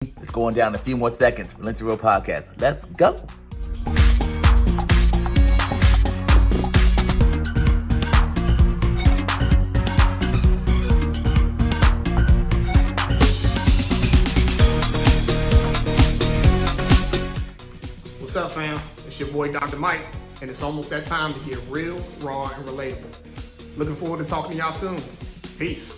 It's going down in a few more seconds. Valencia Real Podcast. Let's go. What's up, fam? It's your boy, Dr. Mike, and it's almost that time to get real, raw, and relatable. Looking forward to talking to y'all soon. Peace.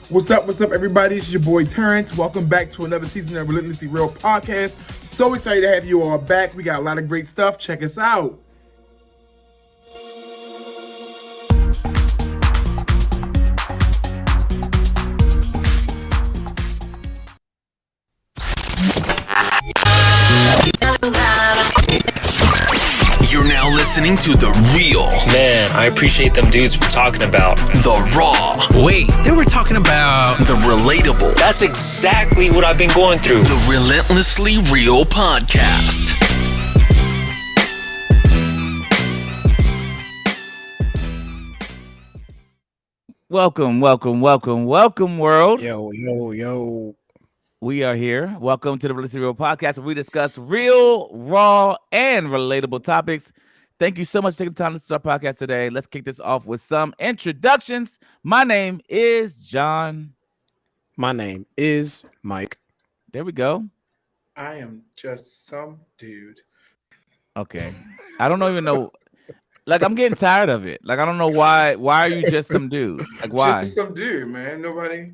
What's up, everybody? It's your boy Terrence. Welcome back to another season of Relentlessly Real Podcast. So excited to have you all back. We got a lot of great stuff. Check us out. You're now listening to The Real. Man, I appreciate them dudes for talking about The Raw. Wait, they were talking about The Relatable. That's exactly what I've been going through. The Relentlessly Real Podcast. Welcome, world. Yo. We are here. Welcome to the Relentlessly Real Podcast, where we discuss real, raw, and relatable topics. Thank you so much for taking the time to start our podcast today. Let's kick this off with some introductions. My name is John. My name is Mike. There we go. I am just some dude. Okay. I don't even know. Like, I'm getting tired of it. Like, I don't know why. Why are you just some dude? Like, why? Just some dude, man. Nobody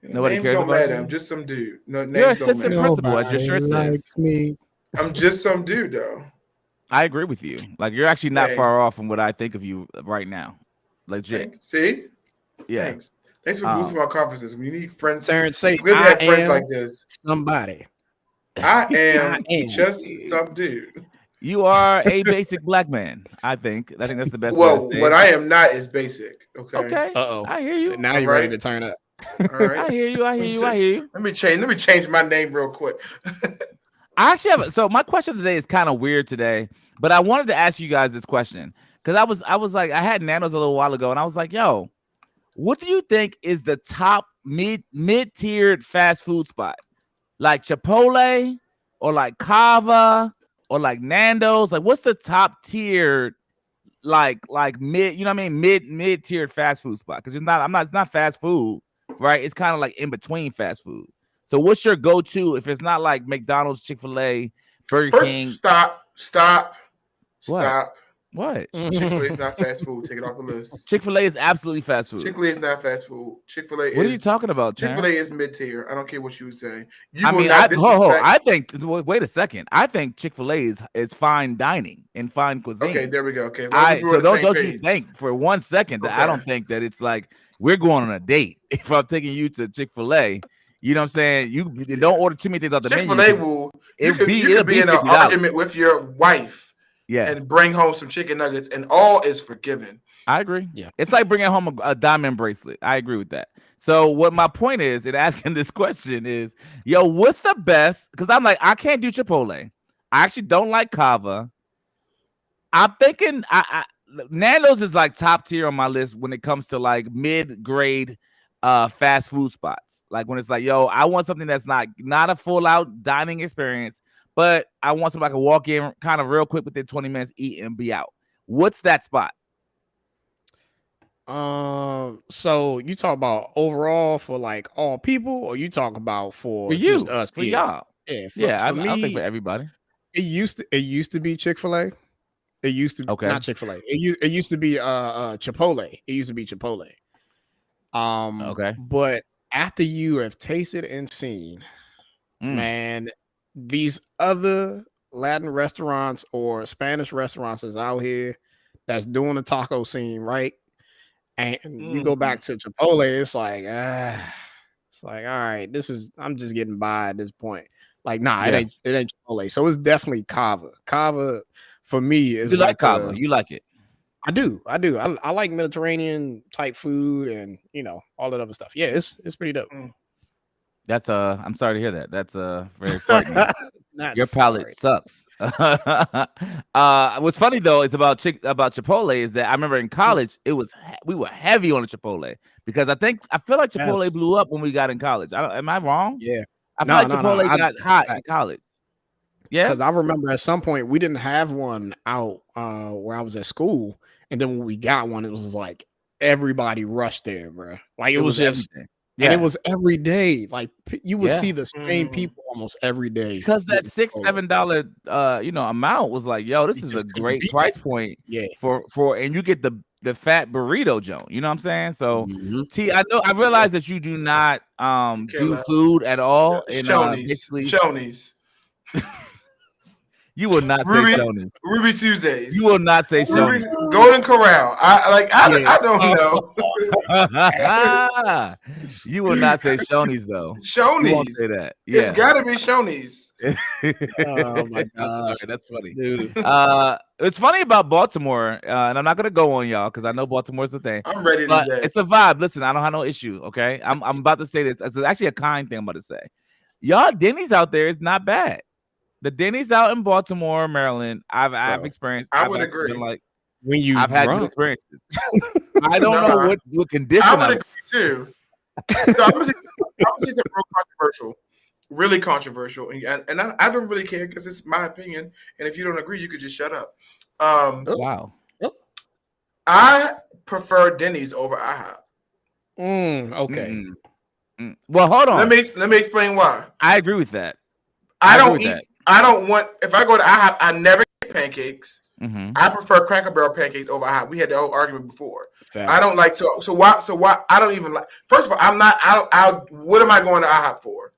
cares don't about matter. you? I'm just some dude. No, You're names don't assistant matter. principal, as your shirt says. Me. I'm just some dude, though. I agree with you. Like, you're actually not Hey. far off from what I think of you right now. Legit. See? Yeah. Thanks for boosting my conferences. When you need friends, Terrence, say it's good to I have friends am like this. somebody. I am I am. just some dude. You are a basic black man, I think. I think that's the best way Well, to say what it. I am not is basic. Okay. Okay. Uh-oh. I hear you. So now All you're right. ready to turn up. All right. I hear you. I hear you. Let me change my name real quick. I actually have so my question today is kind of weird today, but I wanted to ask you guys this question because I was like, I had Nanos a little while ago, and I was like, yo, what do you think is the top mid-tiered fast food spot? Like Chipotle or like Cava or like Nando's? Like, what's the top tiered like mid, you know what I mean? Mid-tiered fast food spot? Because it's not fast food, right? It's kind of like in between fast food. So what's your go-to if it's not like McDonald's, Chick-fil-A, Burger King? Stop. What? What? Chick-fil-A is not fast food. Take it off the list. Chick-fil-A is absolutely fast food. Chick-fil-A is not fast food. Chick-fil-A What are you talking about, Chick-fil-A Terrence? is mid-tier. I don't care what you would say. I think. Wait a second. I think Chick-fil-A is fine dining and fine cuisine. Okay, there we go. Okay, So don't you think for 1 second that I don't think that it's like we're going on a date if I'm taking you to Chick-fil-A. You know what I'm saying? You don't order too many things out the menu. Chick-fil-A will. You could be in an $50. argument with your wife, Yeah, and bring home some chicken nuggets, and all is forgiven. I agree. Yeah. It's like bringing home a diamond bracelet. I agree with that. So what my point is in asking this question is, yo, what's the best? Because I'm like, I can't do Chipotle. I actually don't like Cava. I'm thinking Nando's is like top tier on my list when it comes to like mid-grade fast food spots. Like when it's like, yo, I want something that's not a full out dining experience, but I want something I can walk in kind of real quick within 20 minutes, eat and be out. What's that spot? So you talk about overall for like all people, or you talk about for you, just us? for y'all. Yeah, I for don't think me, for everybody. it used to be Chick-fil-A. It used to Okay. not Chick-fil-A. It used to be Chipotle. It used to be Chipotle. Okay. But after you have tasted and seen, man, these other Latin restaurants or Spanish restaurants is out here that's doing the taco scene, right? And you go back to Chipotle, it's like, all right, I'm just getting by at this point. Like, nah, Yeah. it ain't Chipotle. So it's definitely Cava. Cava for me is You like like Cava? You like it? I do. I like Mediterranean type food and all that other stuff. Yeah, it's pretty dope. That's I'm sorry to hear that. That's very frightening. Your palate sucks. What's funny though is about Chipotle is that I remember in college we were heavy on the Chipotle because I feel like Chipotle blew up when we got in college. Am I wrong? Yeah, I feel like Chipotle got hot in college. Yeah, because I remember at some point we didn't have one out where I was at school, and then when we got one, it was like everybody rushed there, bro. Like it was just. Everything. And it was every day. Like you would see the same Mm-hmm. people almost every day. Because that $6-7 amount was like, yo, this is a great price point. Yeah. For and you get the fat burrito joint. You know what I'm saying? So T, I realize that you do not do food at all. And basically Shoney's. You will not say Shoney's. Ruby Tuesdays. You will not say Shoney's. Golden Corral. I don't know. You will not say Shoney's though. Shoney's. You won't say that. Yeah. It's gotta be Shoney's. Oh my god, that's funny. Dude. It's funny about Baltimore, and I'm not gonna go on y'all because I know Baltimore's the thing. I'm ready to But do that. it's a vibe. Listen, I don't have no issue. Okay, I'm about to say this. It's actually a kind thing I'm about to say. Y'all Denny's out there is not bad. The Denny's out in Baltimore, Maryland, I've experienced. I would agree. Like when you I've had good experiences. I don't know what condition. I would agree too. So I'm gonna say something real controversial, really controversial, and I don't really care because it's my opinion. And if you don't agree, you could just shut up. Wow. I prefer Denny's over IHOP. Okay. Well, hold on. Let me explain why. I agree with that. I don't want. If I go to IHOP, I never get pancakes. I prefer Cracker Barrel pancakes over IHOP. We had the whole argument before. I don't like so why I don't even like. First of all, I'm not. What am I going to IHOP for?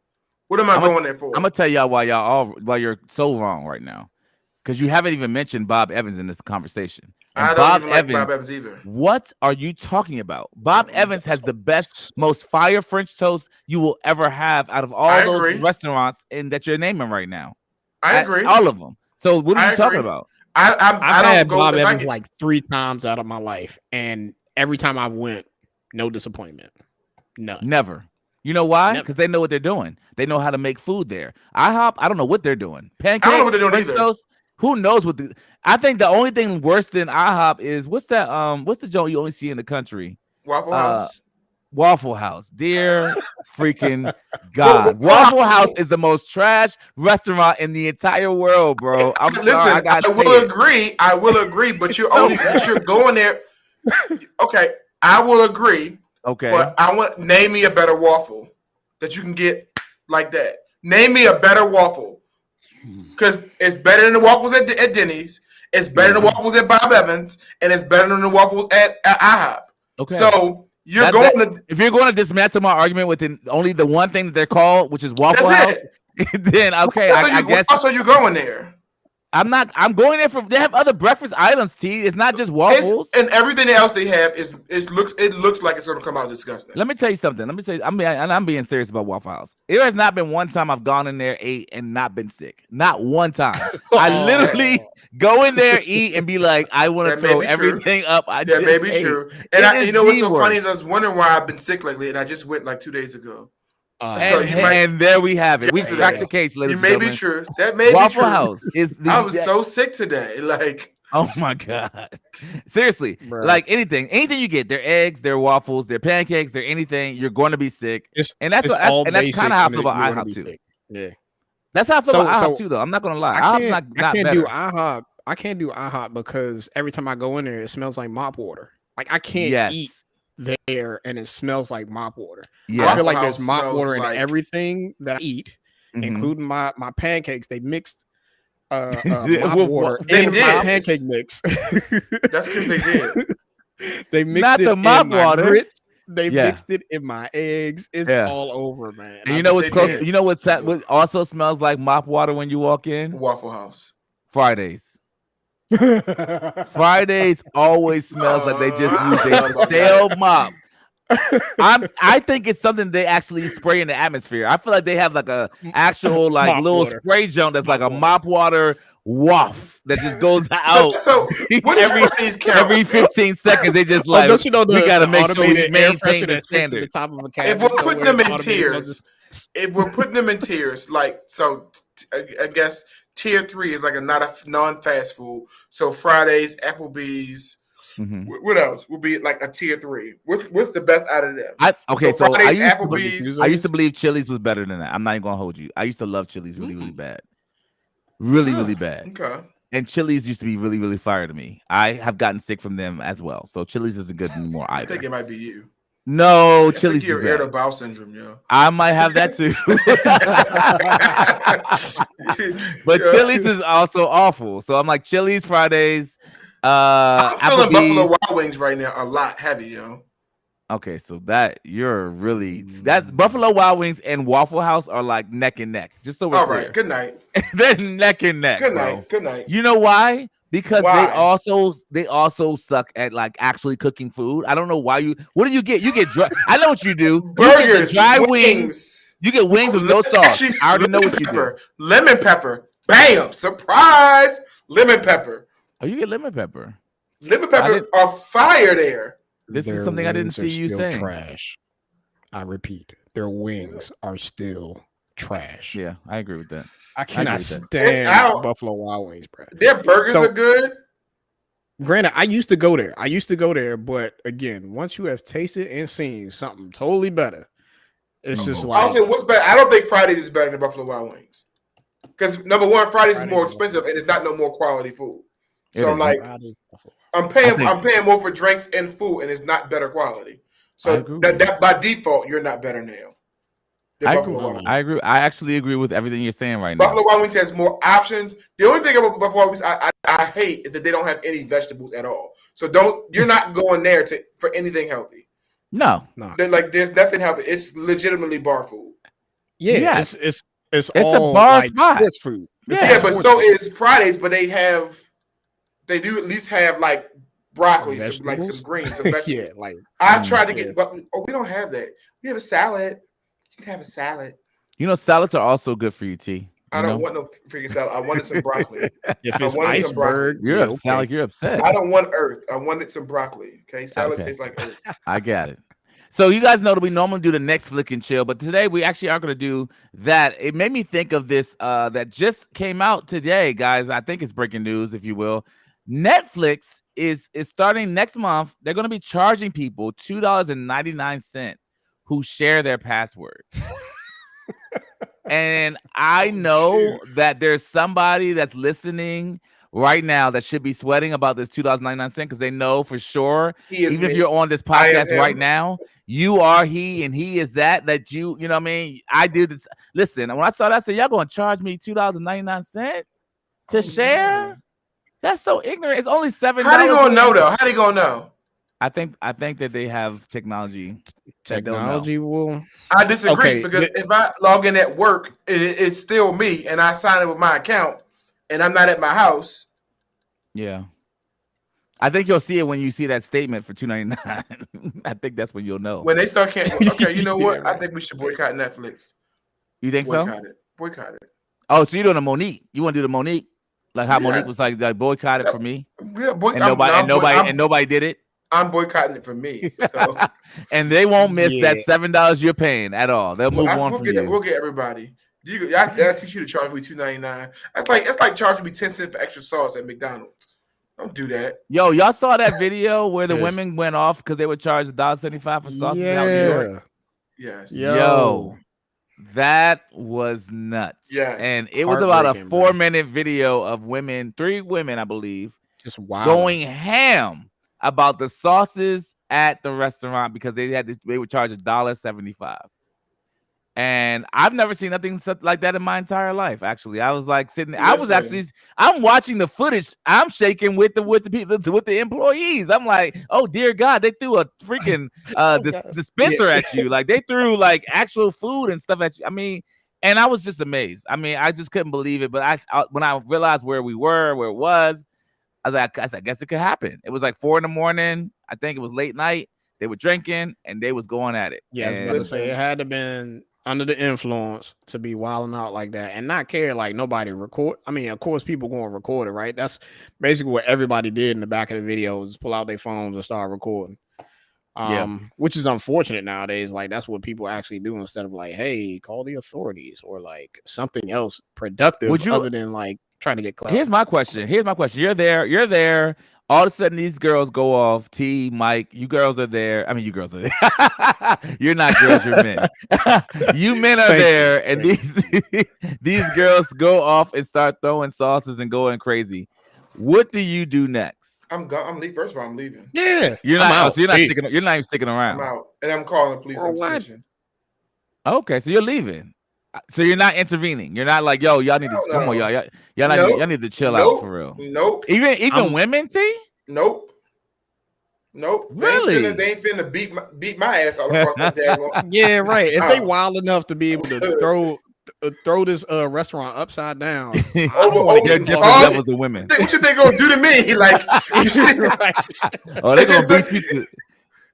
What am I going there for? I'm gonna tell y'all why you're so wrong right now, because you haven't even mentioned Bob Evans in this conversation. And I don't even like Bob Evans either. What are you talking about? Bob Evans has the best, most fire French toast you will ever have out of all those restaurants that you're naming right now. I agree. All of them. So what are you talking about? I've had Bob Evans like 3 times out of my life, and every time I went, no disappointment. None. Never. You know why? Because they know what they're doing. They know how to make food there. IHOP, I don't know what they're doing. Pancakes, I don't know what they're doing French either. toast, who knows what I think the only thing worse than IHOP is what's the joint you only see in the country? Waffle House. Waffle House. Dear freaking God. Waffle House is the most trash restaurant in the entire world, bro. Listen, I will agree, but you're going there. Okay, I will agree. Okay. But name me a better waffle that you can get like that. Name me a better waffle. Because it's better than the waffles at Denny's, it's better than the waffles at Bob Evans, and it's better than the waffles at IHOP. Okay. So if you're going to dismantle my argument with only the one thing that they're called, which is Waffle House, then okay, I guess. Also, you going there? I'm going there they have other breakfast items, T. It's not just waffles. And everything else they have looks like it's gonna come out disgusting. Let me tell you something. I'm being serious about Waffle House. There has not been one time I've gone in there, ate, and not been sick. Not one time. I literally go in there, eat, and be like, I want to throw everything up. That may be true. And you know what's so funny is I was wondering why I've been sick lately, and I just went like 2 days ago. And there we have it. We cracked the case, ladies and gentlemen. May be true. That may Waffle be true. House is I was so sick today. Like, oh my God. Seriously. Bro. Like anything you get, their eggs, their waffles, their pancakes, their anything, you're going to be sick. And that's kind of how I feel about IHOP too. Yeah. That's how I feel about IHOP too, though. I'm not gonna lie. I can't do IHOP. I can't do IHOP because every time I go in there, it smells like mop water. Like I can't eat there and it smells like mop water. I feel like there's mop water in everything that I eat, including my pancakes. They mixed mop water in my pancake mix. That's because they did. They mixed not it the mop in my water. grits. They mixed it in my eggs. It's all over, man. And you know what's close? You know what also smells like mop water when you walk in? Waffle House. Fridays. Fridays always smells like they just use a stale mop. I think it's something they actually spray in the atmosphere. I feel like they have like a actual like little spray junk that's like a mop water waft that just goes out. So what every 15 seconds they just like, don't you know we gotta make sure we maintain the standard. top of a if we're putting them in tiers, if we're putting them in tiers, like I guess tier 3 is like not a non-fast food. So Fridays, Applebee's. Mhm. What else would be like a tier 3? What's the best out of them? Okay, so Fridays, Applebee's. I used to believe Chili's was better than that. I'm not even gonna hold you. I used to love Chili's really bad, really bad. Okay. And Chili's used to be really fire to me. I have gotten sick from them as well. So Chili's isn't good anymore I either. think it might be you. No, I Chili's think you're is bad. irritable bowel syndrome, yo. I might have that too. But Chili's is also awful. So I'm like Chili's Fridays. I'm feeling Applebee's. Buffalo Wild Wings right now a lot heavy, yo. Okay, so that that's Buffalo Wild Wings and Waffle House are like neck and neck. Just so we're All clear. right, good night. They're neck and neck. Good bro. night. Good night. You know why? Because Why? they also suck at like actually cooking food. I don't know why what do you get? You get dry. I know what you do. Burgers, you get the dry wings. wings. You get wings with no sauce. Actually, I already know what you do. Lemon pepper. Bam! Surprise! Lemon pepper. Oh, you get lemon pepper. Lemon pepper are fire there. This is something I didn't see you saying. Trash. I repeat, their wings are still trash. Yeah, I agree with that. I cannot stand stand Buffalo Wild Wings, bro. Their burgers are good. Granted, I used to go there. But again, once you have tasted and seen something totally better, it's just like I'll say what's better. I don't think Fridays is better than Buffalo Wild Wings. Because number one, Fridays is more expensive and it's not no more quality food. So I'm like, I'm paying more for drinks and food, and it's not better quality. So that by default, you're not better now. I agree. I actually agree with everything you're saying right now. Buffalo Wild Wings has more options. The only thing about Buffalo Wild Wings I hate is that they don't have any vegetables at all. So you're not going there for anything healthy. No. There's nothing healthy. It's legitimately bar food. Yeah, yes. it's a all bar like spot. sports food. But so is Fridays. But they do at least have like broccoli, some greens, some vegetables. Yeah, like I tried to get, but we don't have that. We have a salad. You can have a salad. You know, salads are also good for you, T. I don't want no freaking salad. I wanted some broccoli. If it's iceberg, sound like you're upset. I don't want earth. I wanted some broccoli. Okay, salad tastes like earth. I got it. So you guys know that we normally do the next flick and chill, but today we actually aren't going to do that. It made me think of this that just came out today, guys. I think it's breaking news, if you will. Netflix is starting next month. They're going to be charging people $2.99 who share their password. And I know that there's somebody that's listening right now that should be sweating about this $2.99 because they know for sure, even if you're on this podcast right now, you are he and he is that you know what I mean? I do this. Listen, when I saw that, I said, y'all going to charge me $2.99 to share? That's so ignorant. It's only $7. How they gonna know though? How they gonna know? I think that they have technology. Technology will. I disagree because if I log in at work, it's still me, and I sign in with my account, and I'm not at my house. Yeah, I think you'll see it when you see that statement for $2.99. I think that's when you'll know. When they start canceling. Okay, you know what? I think we should boycott Netflix. You think so? Boycott it. Oh, so you're doing a Monique? You want to do the Monique? Like how Monique was like boycott it for me? Yeah, nobody did it. I'm boycotting it for me. So. And they won't miss that $7 you're paying at all. They'll move on from you. We'll get everybody. I teach you to charge me $2.99. That's like charging me 10 cents for extra sauce at McDonald's. Don't do that. Yo, y'all saw that video where the women went off because they were charged $1.75 for sauces out in New York? Yes. Yo, that was nuts. Yes. And it was about a 4-minute video of women, 3 women, I believe, just going ham about the sauces at the restaurant because they would charge $1.75. And I've never seen nothing like that in my entire life. Actually, I was like sitting. I'm watching the footage. I'm shaking with the people, with the employees. I'm like, oh dear God, they threw a freaking dispenser at you. Like they threw like actual food and stuff at you. I mean, and I was just amazed. I mean, I just couldn't believe it. But when I realized where we were, where it was, I was like, I guess it could happen. It was like 4 a.m. I think it was late night. They were drinking and they was going at it. Yeah, I was about to say it had to been under the influence to be wilding out like that and not care like nobody record. I mean, of course, people going to record it, right? That's basically what everybody did in the back of the video, is pull out their phones and start recording. Which is unfortunate nowadays. Like that's what people actually do instead of like, hey, call the authorities or like something else productive other than like trying to get clout. Here's my question. You're there. All of a sudden, these girls go off. T, Mike, you girls are there. I mean, you girls are there. You're not girls, you're men. You men are there, and these girls go off and start throwing sauces and going crazy. What do you do next? I'm leaving. First of all, I'm leaving. Yeah, you're not. So you're not sticking. You're not even sticking around. I'm out, and I'm calling the police. I'm snitching. Okay, so you're leaving. So you're not intervening. You're not like, yo, y'all need to come on, y'all need to chill out for real. Nope. Even women, T? Nope. Really? They ain't finna beat my ass all across the table. Yeah, right. If they wild enough to be able to throw this restaurant upside down, I don't want to get different levels of women. What you think gonna do to me? Like, you see, oh, they gonna beat you.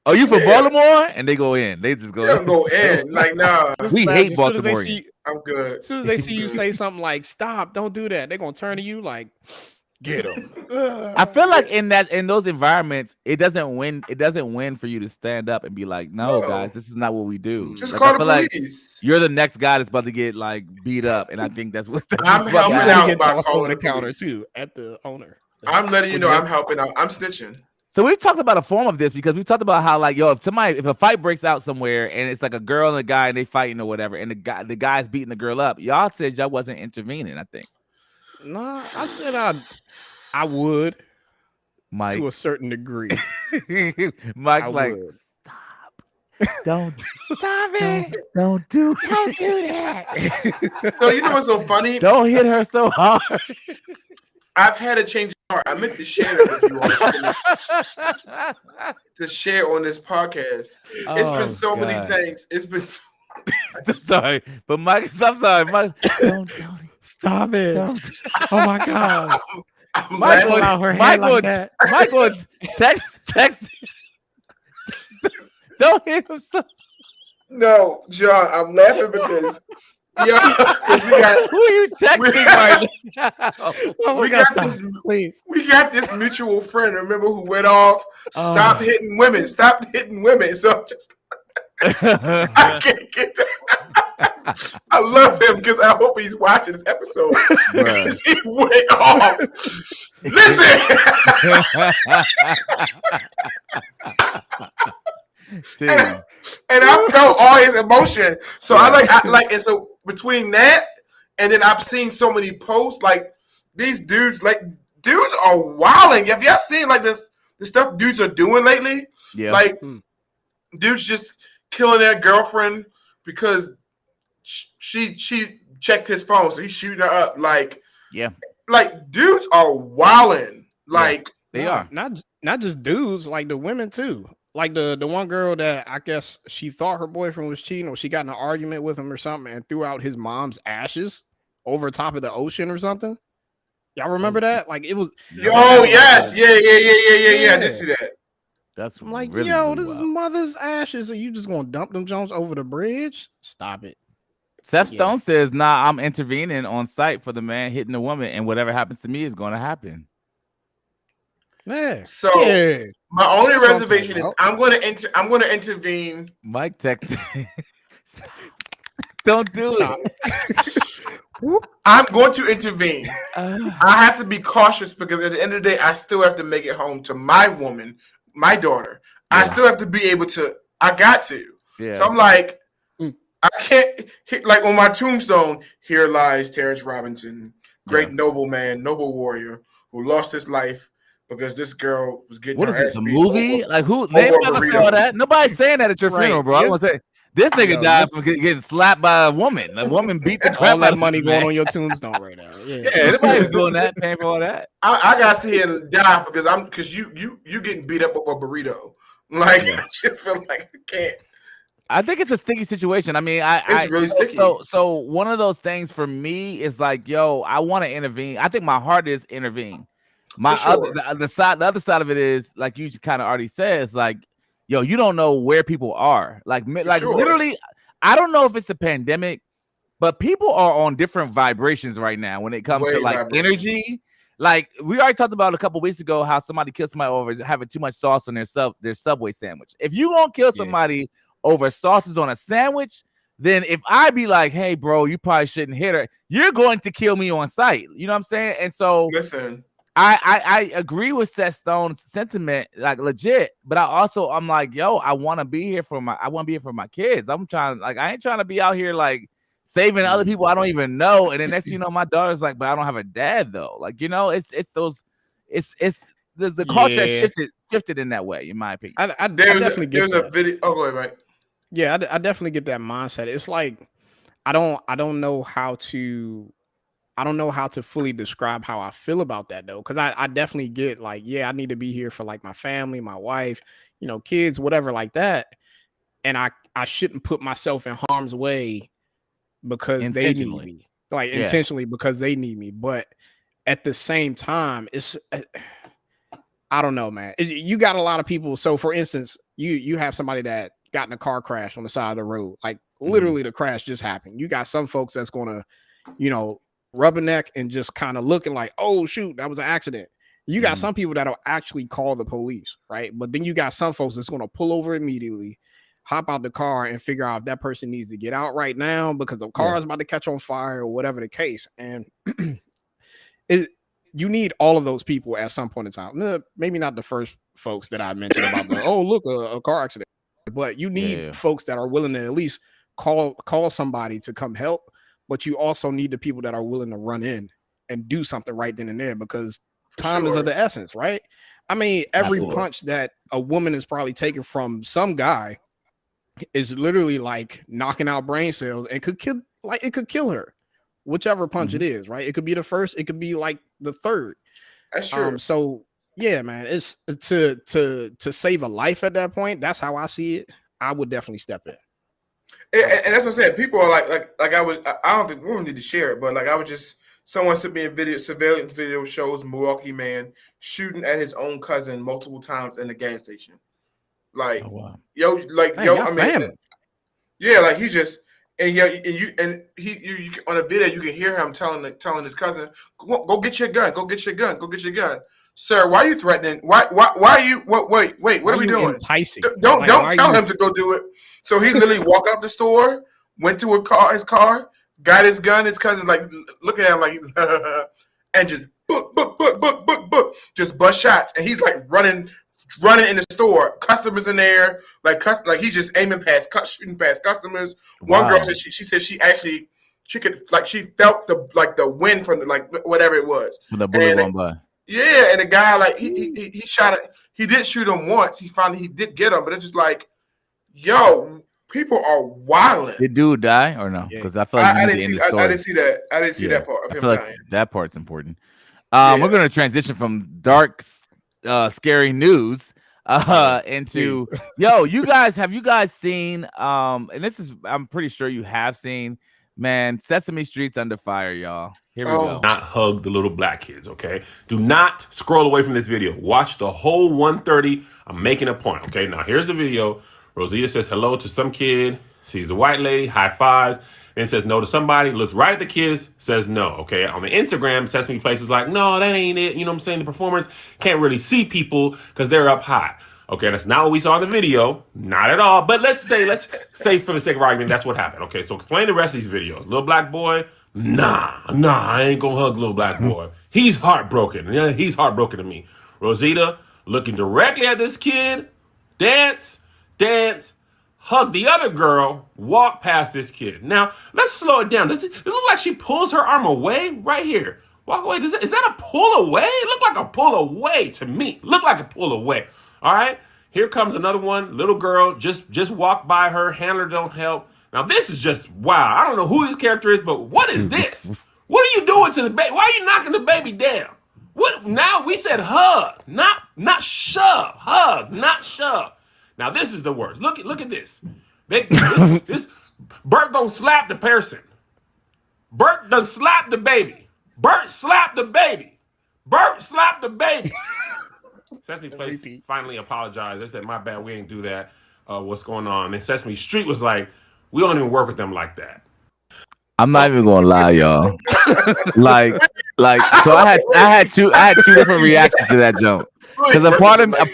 Oh, you from Baltimore? And they go in. They just go in. Like, nah. We hate Baltimore. I'm good. As soon as they see you say something like, stop, don't do that, they're going to turn to you like, get them. I feel like in those environments, it doesn't win. It doesn't win for you to stand up and be like, no, guys, this is not what we do. Just call the police. Like you're the next guy that's about to get like beat up. And I think that's what I'm helping out get by tossed calling over the the counter police. too at the owner. I'm letting you know I'm helping out. I'm snitching. So we talked about a form of this because we talked about how like, yo, if a fight breaks out somewhere and it's like a girl and a guy and they fighting or whatever, and the guy's beating the girl up, y'all said y'all wasn't intervening. I think. No, I said I would, Mike, to a certain degree. Mike's like, stop, don't stop it, don't do that. So you know what's so funny? Don't hit her so hard. I've had a change of heart. I meant to share it with you all. To share on this podcast. It's been so many things. It's been so sorry, but Mike, I'm sorry, Mike. Don't stop it. Oh my God. Michael, text. Don't hit him so. No, John, I'm laughing because because we got who are you texting right now? We got this mutual friend, remember, who went off, stop hitting women. So I'm just I can't get that. I love him because I hope he's watching this episode. Because he went off. Listen. And I felt all his emotion. So I like, and so between that and then I've seen so many posts like these dudes are wilding. Have y'all seen like the stuff dudes are doing lately? Yeah. Like dudes just killing their girlfriend because she checked his phone, so he's shooting her up. Like dudes are wilding. Like they are not just dudes, like the women too. Like the one girl that I guess she thought her boyfriend was cheating, or she got in an argument with him or something, and threw out his mom's ashes over top of the ocean or something. Y'all remember that? Like it was. Oh yes, yeah. I did see that. That's I'm like, really, yo, really this is mother's ashes. Are you just gonna dump them Jones over the bridge? Stop it. Seth Stone says, nah, I'm intervening on site for the man hitting the woman, and whatever happens to me is going to happen. Yeah. So my only reservation is I'm going to intervene. Mike texted. Don't do it. I'm going to intervene. I have to be cautious because at the end of the day, I still have to make it home to my woman, my daughter. I still have to be able to. I got to. Yeah. So I'm like, I can't hit like on my tombstone. Here lies Terrence Robinson, great noble warrior who lost his life because this girl was getting. What is this? A movie? Like who? Nobody saw that. Nobody's saying that at your funeral, bro. I want to say this nigga died from getting slapped by a woman. A woman beat the crap all out that of money this going man. on your tombstone right now. Yeah, nobody's doing that, paying for all that. I gotta sit here and die because you getting beat up over a burrito. Like I just feel like I can't. I think it's a sticky situation. I mean, it's really sticky. So one of those things for me is like, yo, I want to intervene. I think my heart is intervene. My the other side of it is like you kind of already said, it's like, yo, you don't know where people are. Like literally, I don't know if it's a pandemic, but people are on different vibrations right now when it comes to like energy. Like we already talked about a couple weeks ago how somebody killed somebody over having too much sauce on their Subway sandwich. If you gonna kill somebody over sauces on a sandwich, then if I be like, hey, bro, you probably shouldn't hit her, you're going to kill me on sight. You know what I'm saying? And so Listen, I agree with Seth Stone's sentiment, like legit, but I'm like, yo, I want to be here for my kids. I'm trying, like, I ain't trying to be out here like saving other people I don't even know. And then next thing you know, my daughter's like, but I don't have a dad though. Like, you know, it's the culture shifted in that way, in my opinion. I definitely get that. A video. Oh, go ahead, Mike. Yeah, I definitely get that mindset. It's like I don't know how to fully describe how I feel about that though, because I definitely get like, yeah, I need to be here for like my family, my wife, you know, kids, whatever like that, and I shouldn't put myself in harm's way because they need me, like intentionally because they need me. But at the same time, it's I don't know, man. You got a lot of people. So for instance, you have somebody that got in a car crash on the side of the road, like literally the crash just happened. You got some folks that's gonna, you know, rubberneck and just kind of looking like, oh shoot, that was an accident. You got some people that'll actually call the police, right? But then you got some folks that's gonna pull over immediately, hop out the car and figure out if that person needs to get out right now because the car is about to catch on fire or whatever the case. And you need all of those people at some point in time. Maybe not the first folks that I mentioned about the look, a car accident. But you need folks that are willing to at least call somebody to come help. But you also need the people that are willing to run in and do something right then and there, because time is of the essence, right? I mean, every punch that a woman is probably taking from some guy is literally like knocking out brain cells and could kill her, whichever punch it is, right? It could be the first, it could be like the third. That's true. So yeah, man, it's to save a life at that point. That's how I see it. I would definitely step in. And that's what I said. People are like I don't think we don't need to share it, but like someone sent me a surveillance video shows Milwaukee man shooting at his own cousin multiple times in the gas station. Like, yo, I mean, yeah, like he just and you on a video you can hear him telling his cousin, go get your gun, go get your gun. Sir, why are you threatening? Why are you? Wait, what are we doing? Enticing. Don't tell him to go do it. So he literally walked out the store, went to his car, got his gun. His cousin's like looking at him like, and just book, just bust shots, and he's like running in the store. Customers in there, like he's just shooting past customers. Wow. One girl said she said she could she felt the wind from whatever it was. When the bullet went by. Yeah, and the guy like he shot it. He did shoot him once. He did get him, but it's just like, yo, people are wilding. Did dude die or no? Because I feel like I didn't see that. I didn't see that part. Of I him feel like dying. that part's important. We're going to transition from dark, scary news into yo. Have you guys seen? And this is, I'm pretty sure you have seen. Man, Sesame Street's under fire, y'all. Here we go. Not hug the little black kids, okay? Do not scroll away from this video. Watch the whole 1:30. I'm making a point, okay? Now, here's the video. Rosita says hello to some kid, sees the white lady, high fives, then says no to somebody, looks right at the kids, says no, okay? On the Instagram, Sesame Place is like, no, that ain't it. You know what I'm saying? The performers can't really see people because they're up high. Okay, that's not what we saw in the video. Not at all. But let's say for the sake of argument, that's what happened. Okay, so explain the rest of these videos. Little black boy, nah, I ain't gonna hug little black boy. He's heartbroken. Yeah, he's heartbroken to me. Rosita looking directly at this kid, dance, hug the other girl, walk past this kid. Now, let's slow it down. Does it look like she pulls her arm away right here? Walk away. Is that a pull away? It looked like a pull away to me. Look like a pull away. All right, here comes another one. Little girl, just walk by her. Handler don't help. Now this is just wow. I don't know who this character is, but what is this? What are you doing to the baby? Why are you knocking the baby down? What? Now we said hug, not shove. Hug, not shove. Now this is the worst. Look at this. This Bert gonna slap the person. Bert done slap the baby. Bert slapped the baby. Sesame Place finally apologized. They said, my bad, we ain't do that. What's going on? And Sesame Street was like, we don't even work with them like that. I'm not even gonna lie, y'all. like, so I had two different reactions to that joke. Because a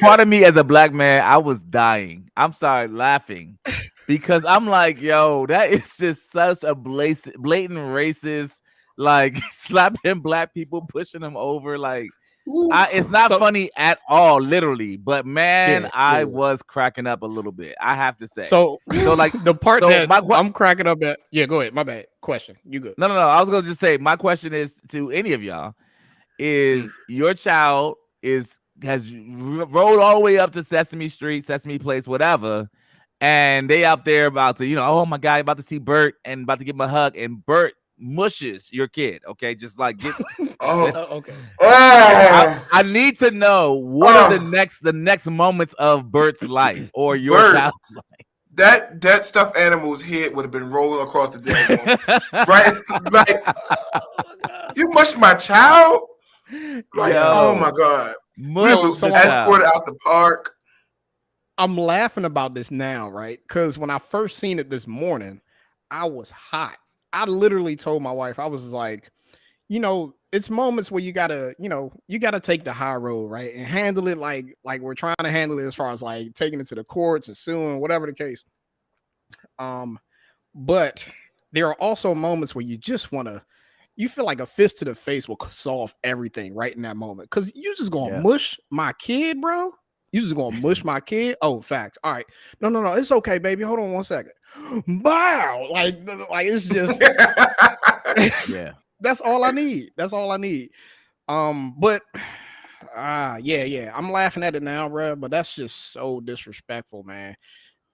part of me as a black man, I was dying. I'm sorry, laughing. Because I'm like, yo, that is just such a blatant racist, like slapping black people, pushing them over. Like, it's not funny at all, literally. But man, I was cracking up a little bit. I have to say. So like the part that I'm cracking up at. Yeah, go ahead. My bad. Question. You good? No. I was gonna just say my question is to any of y'all: is your child has rolled all the way up to Sesame Street, Sesame Place, whatever, and they out there about to, oh my God, about to see Bert and about to give him a hug, and Bert mushes your kid, okay, just like get. Okay. I need to know what are the next moments of Bert's life or your child's life. That stuffed animal's head would have been rolling across the table, right? Like, you mushed my child. Like, oh my God. Escorted out the park. I'm laughing about this now, right? Because when I first seen it this morning, I was hot. I literally told my wife, I was like, it's moments where you gotta take the high road, right? And handle it like we're trying to handle it as far as like taking it to the courts and suing, whatever the case. But there are also moments where you just you feel like a fist to the face will solve everything right in that moment. Cause you just gonna mush my kid, bro. You just gonna mush my kid. Oh, facts. All right. No. It's okay, baby. Hold on 1 second. Wow. Like it's just That's all I need. But I'm laughing at it now, bro. But that's just so disrespectful, man.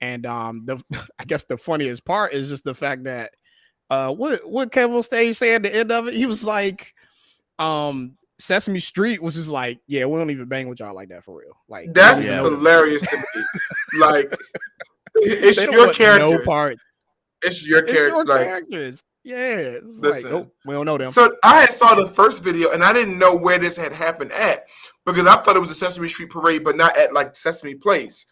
And I guess the funniest part is just the fact that what Kevin Stage said at the end of it, he was like, Sesame Street was just like, yeah, we don't even bang with y'all like that for real. Like that's hilarious to me. Like it's your characters. No part. It's your character. Like, characters. Yeah. It's like, nope, we don't know them. So I saw the first video and I didn't know where this had happened at because I thought it was a Sesame Street parade, but not at like Sesame Place.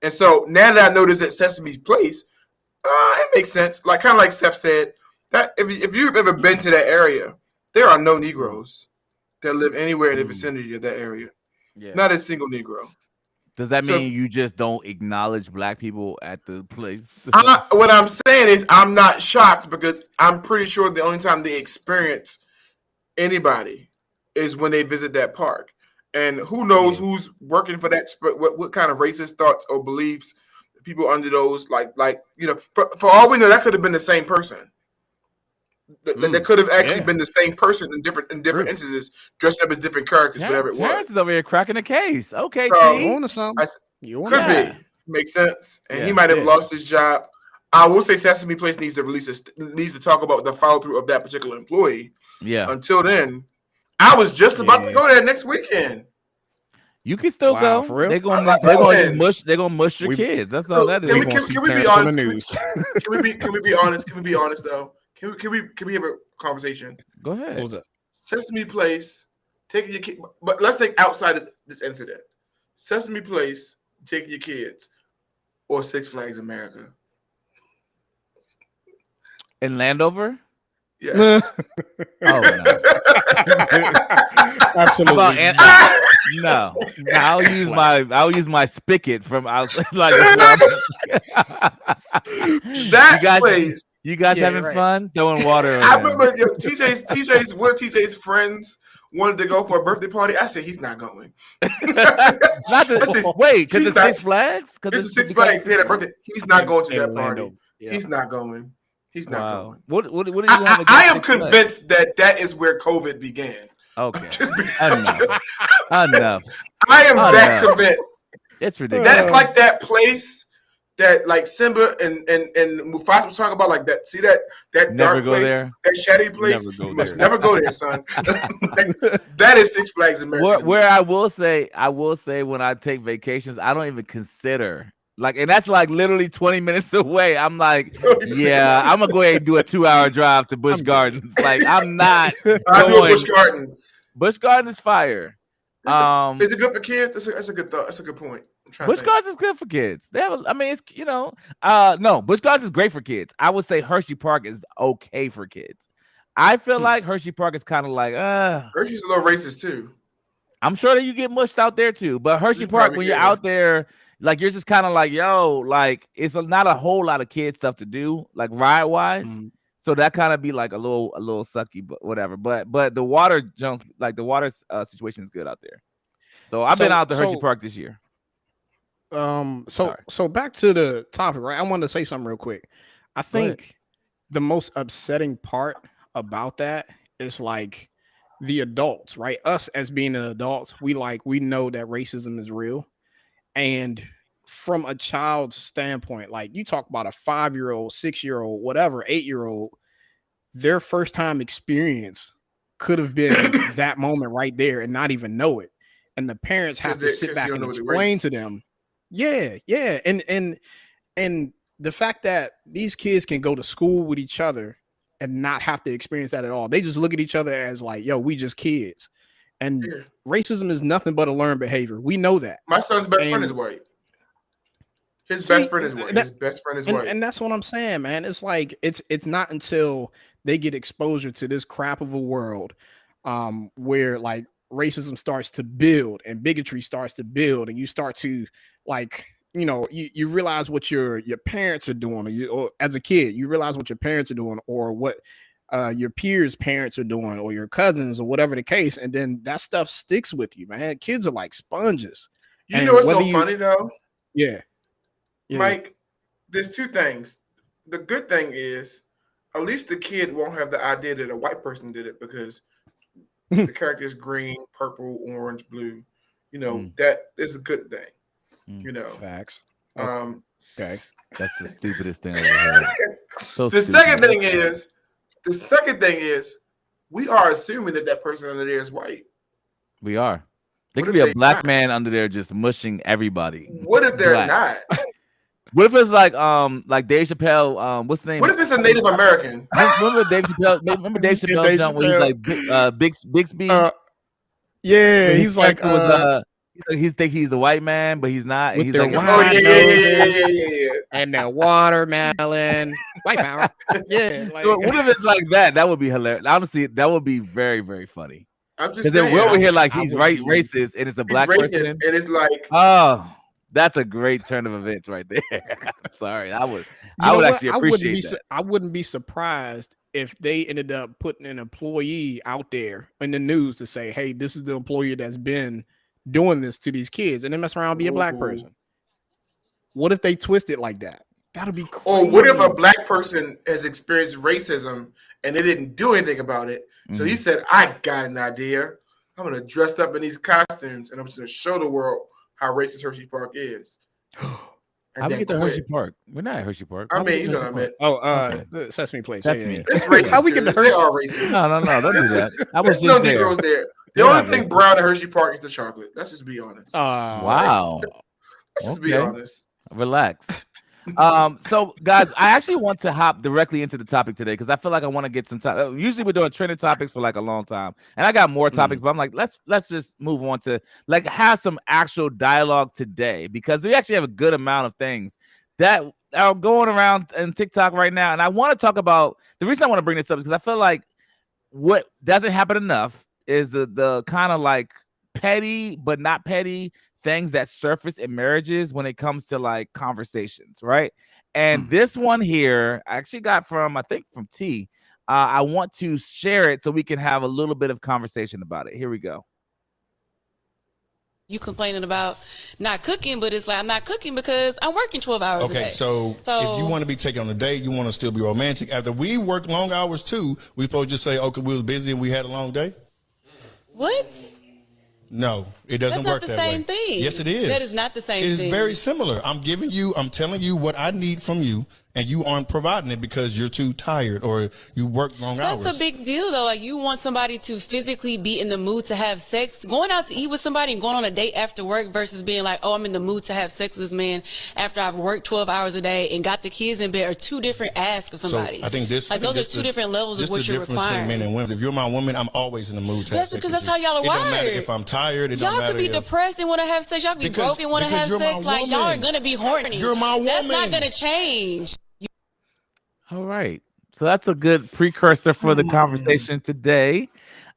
And so now that I know this at Sesame Place, it makes sense. Like kind of like Steph said, that if you've ever been to that area, there are no Negroes that live anywhere in the vicinity of that area. Yeah. Not a single Negro. Does that mean you just don't acknowledge black people at the place? What I'm saying is I'm not shocked because I'm pretty sure the only time they experience anybody is when they visit that park. And who knows who's working for that, what kind of racist thoughts or beliefs people under those, like for all we know, that could have been the same person. That could have actually been the same person in different instances, dressed up as different characters, whatever it was. Terrence is over here cracking a case. Okay, so, could be. Makes sense. And he might have lost his job. I will say Sesame Place needs to talk about the follow through of that particular employee. Yeah. Until then, I was just about to go there next weekend. You can still go. For real? They're gonna mush your kids. That's all that is. Can we be honest? Can we be honest? Can we be honest though? Can we have a conversation? Go ahead. What was that? Sesame Place, taking your kid, but let's think outside of this incident. Sesame Place, taking your kids, or Six Flags America. In Landover? Yes. Oh no. Absolutely. No. I'll use my spigot from outside. Like that place. You guys having fun throwing water? I remember TJ's friends wanted to go for a birthday party. I said he's not going. Wait, because it's Six Flags? Because it's Six Flags. He had a birthday. He's not going to that party. Yeah. He's not going. He's not going. What do you have against I am convinced that is where COVID began. Okay. Enough. I am that convinced. It's ridiculous. That's like that place that like Simba and Mufasa was talking about, like that. See that dark place, there. That shady place. You must never go there, son. That is Six Flags America. Where I will say when I take vacations, I don't even consider. Like, and that's like literally 20 minutes away. I'm like, yeah, I'm gonna go ahead and do a 2-hour drive to Busch Gardens. Like, I'm not. I do Busch Gardens. Busch Gardens fire. Is it good for kids? That's a good thought. That's a good point. Busch Gardens is good for kids. They have, I mean, it's no, Busch Gardens is great for kids. I would say Hershey Park is okay for kids. I feel like Hershey Park is kind of like, Hershey's a little racist too. I'm sure that you get mushed out there too, but Hershey Park, when you're out there, like you're just kind of like, yo, like it's not a whole lot of kid stuff to do, like ride wise. So that kind of be like a little sucky, but whatever. But the water jumps, like the water situation is good out there. So I've been out to Hershey Park this year. So back to the topic, right? I wanted to say something real quick. I think the most upsetting part about that is like the adults, right? Us as being an adults, we know that racism is real. And from a child's standpoint, like you talk about a 5-year-old, 6-year-old, whatever, 8-year-old, their first time experience could have been that moment right there and not even know it. And the parents have to sit back and explain to them. Yeah. And the fact that these kids can go to school with each other and not have to experience that at all. They just look at each other as like, yo, we just kids. And racism is nothing but a learned behavior. We know that. My son's best friend is white. His best friend is white. His best friend is white. And that's what I'm saying, man. It's like it's not until they get exposure to this crap of a world where like racism starts to build and bigotry starts to build, and you start to like, you realize what your parents are doing, or as a kid, you realize what your parents are doing, or what your peers' parents are doing, or your cousins, or whatever the case, and then that stuff sticks with you, man. Kids are like sponges. You know what's so funny though? Yeah. Mike, there's two things. The good thing is, at least the kid won't have the idea that a white person did it, because the character is green, purple, orange, blue. That is a good thing. Facts. Okay. That's the stupidest thing I've ever heard. The second thing is, we are assuming that person under there is white. We are. There could be a black man under there just mushing everybody. What if they're not? What if it's like Dave Chappelle? What's the name? What if it's a Native American? Remember Dave Chappelle jump where he's like Bixby? Yeah, he's like he think he's a white man, but he's not. He's like, yeah. And the watermelon, white power. Yeah. Like, so what if it's like that? That would be hilarious. Honestly, that would be very, very funny. I'm just because saying, we're over here like he's racist, and it's a black person, and it's like, oh, that's a great turn of events right there. I'm sorry, I would actually appreciate that. I wouldn't be surprised if they ended up putting an employee out there in the news to say, hey, this is the employee that's been doing this to these kids, and then mess around and be a black person. What if they twist it like that? That'd be crazy. Or what if a black person has experienced racism and they didn't do anything about it? So he said, I got an idea. I'm going to dress up in these costumes and I'm just going to show the world how racist Hershey Park is. How we get to Hershey Park? We're not at Hershey Park. I mean, you know what I meant. Oh, Sesame Place. Sesame. It's racist. How we get to Hershey? They are racist. No, don't do that. I was There's no Negroes there. The only thing brown in Hershey Park is the chocolate. Let's just be honest. Wow. Let's just be honest. Relax. So guys, I actually want to hop directly into the topic today because I feel like I want to get some time. Usually we're doing trending topics for like a long time, and I got more topics, but I'm like, let's just move on to like have some actual dialogue today, because we actually have a good amount of things that are going around in TikTok right now, and I want to talk about the reason I want to bring this up is because I feel like what doesn't happen enough is the kind of like petty but not petty things that surface in marriages when it comes to like conversations, right? And this one here I actually got from, I think from T. I want to share it so we can have a little bit of conversation about it. Here we go. You complaining about not cooking, but it's like, I'm not cooking because I'm working 12 hours a day. Okay, so if you want to be taken on a date, you want to still be romantic. After we work long hours too, we supposed to just say, okay, we was busy and we had a long day? What? No, it doesn't work that way. That's not the same thing. Yes, it is. That is not the same thing. It is very similar. I'm telling you what I need from you, and you aren't providing it because you're too tired or you work long hours. That's a big deal, though. Like, you want somebody to physically be in the mood to have sex. Going out to eat with somebody and going on a date after work versus being like, oh, I'm in the mood to have sex with this man after I've worked 12 hours a day and got the kids in bed are two different asks of somebody. So I think those are two different levels of what you're requiring. Men and women. If you're my woman, I'm always in the mood to have sex. That's because that's how y'all are wired. It don't matter if I'm tired. Y'all could be depressed and want to have sex. Y'all could be broke and want to have sex. Like, y'all are gonna be horny. You're my woman. That's not gonna change. All right. So that's a good precursor for the conversation today.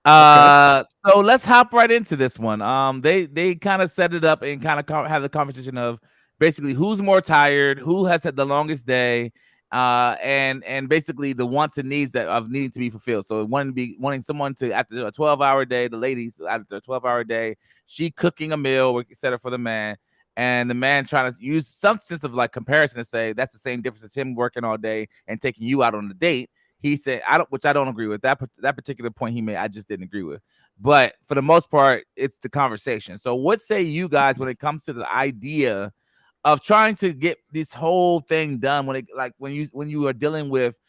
So let's hop right into this one. They kind of set it up and kind of have the conversation of basically who's more tired, who has had the longest day, and basically the wants and needs that of needing to be fulfilled. So wanting someone to, after a 12-hour day, the ladies after a 12-hour day, she cooking a meal, etc. for the man. And the man trying to use some sense of like comparison to say that's the same difference as him working all day and taking you out on a date. He said, which I don't agree with. That particular point he made, I just didn't agree with. But for the most part, it's the conversation. So what say you guys when it comes to the idea of trying to get this whole thing done when you are dealing with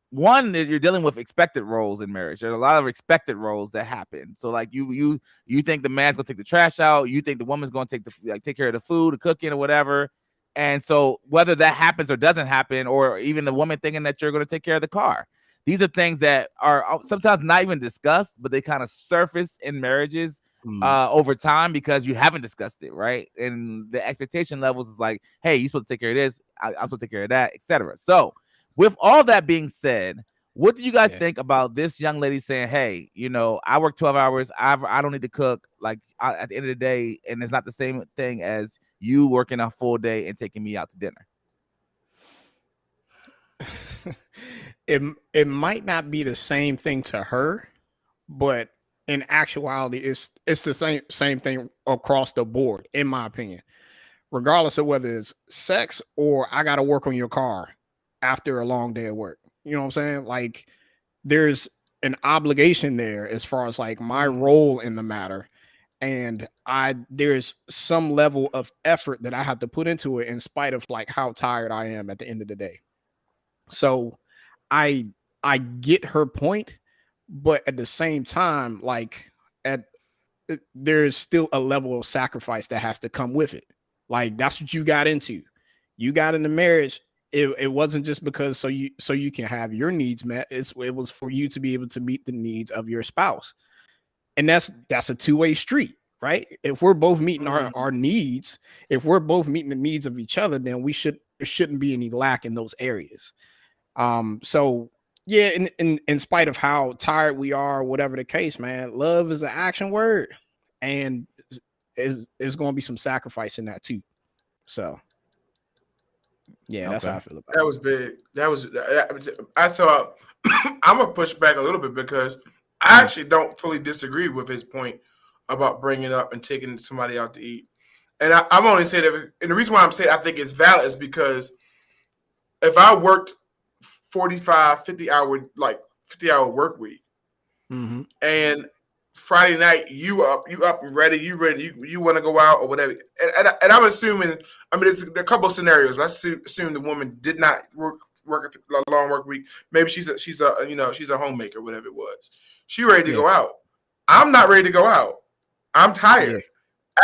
one, you're dealing with expected roles in marriage. There's a lot of expected roles that happen. So like you think the man's gonna take the trash out, you think the woman's gonna take care of the food, the cooking, or whatever. And so whether that happens or doesn't happen, or even the woman thinking that you're gonna take care of the car, these are things that are sometimes not even discussed, but they kind of surface in marriages over time because you haven't discussed it, right? And the expectation levels is like, hey, you're supposed to take care of this, I'm supposed to take care of that, etc. So with all that being said, what do you guys think about this young lady saying, hey, I work 12 hours. I don't need to cook. Like at the end of the day, and it's not the same thing as you working a full day and taking me out to dinner. It might not be the same thing to her, but in actuality, it's the same thing across the board, in my opinion. Regardless of whether it's sex or I got to work on your car after a long day of work. You know what I'm saying? Like, there's an obligation there as far as like my role in the matter. And there's some level of effort that I have to put into it in spite of like how tired I am at the end of the day. So I get her point, but at the same time, like there's still a level of sacrifice that has to come with it. Like, that's what you got into. You got into marriage. It wasn't just because so you can have your needs met. It was for you to be able to meet the needs of your spouse. And that's a two-way street, right? If we're both meeting our needs, if we're both meeting the needs of each other, then there shouldn't be any lack in those areas. So yeah, in spite of how tired we are, whatever the case, man, love is an action word, and there's going to be some sacrifice in that too. So yeah, that's how I feel about it. That was big. I saw. I'm gonna push back a little bit because I actually don't fully disagree with his point about bringing up and taking somebody out to eat. And I'm only saying that, and the reason why I'm saying I think it's valid is because if I worked 45, 50 hour work week, and Friday night you up and ready, you want to go out or whatever, and I'm assuming, there's a couple of scenarios. Let's assume the woman did not work a long work week. Maybe she's a homemaker, whatever it was. She ready to go out. I'm not ready to go out. I'm tired.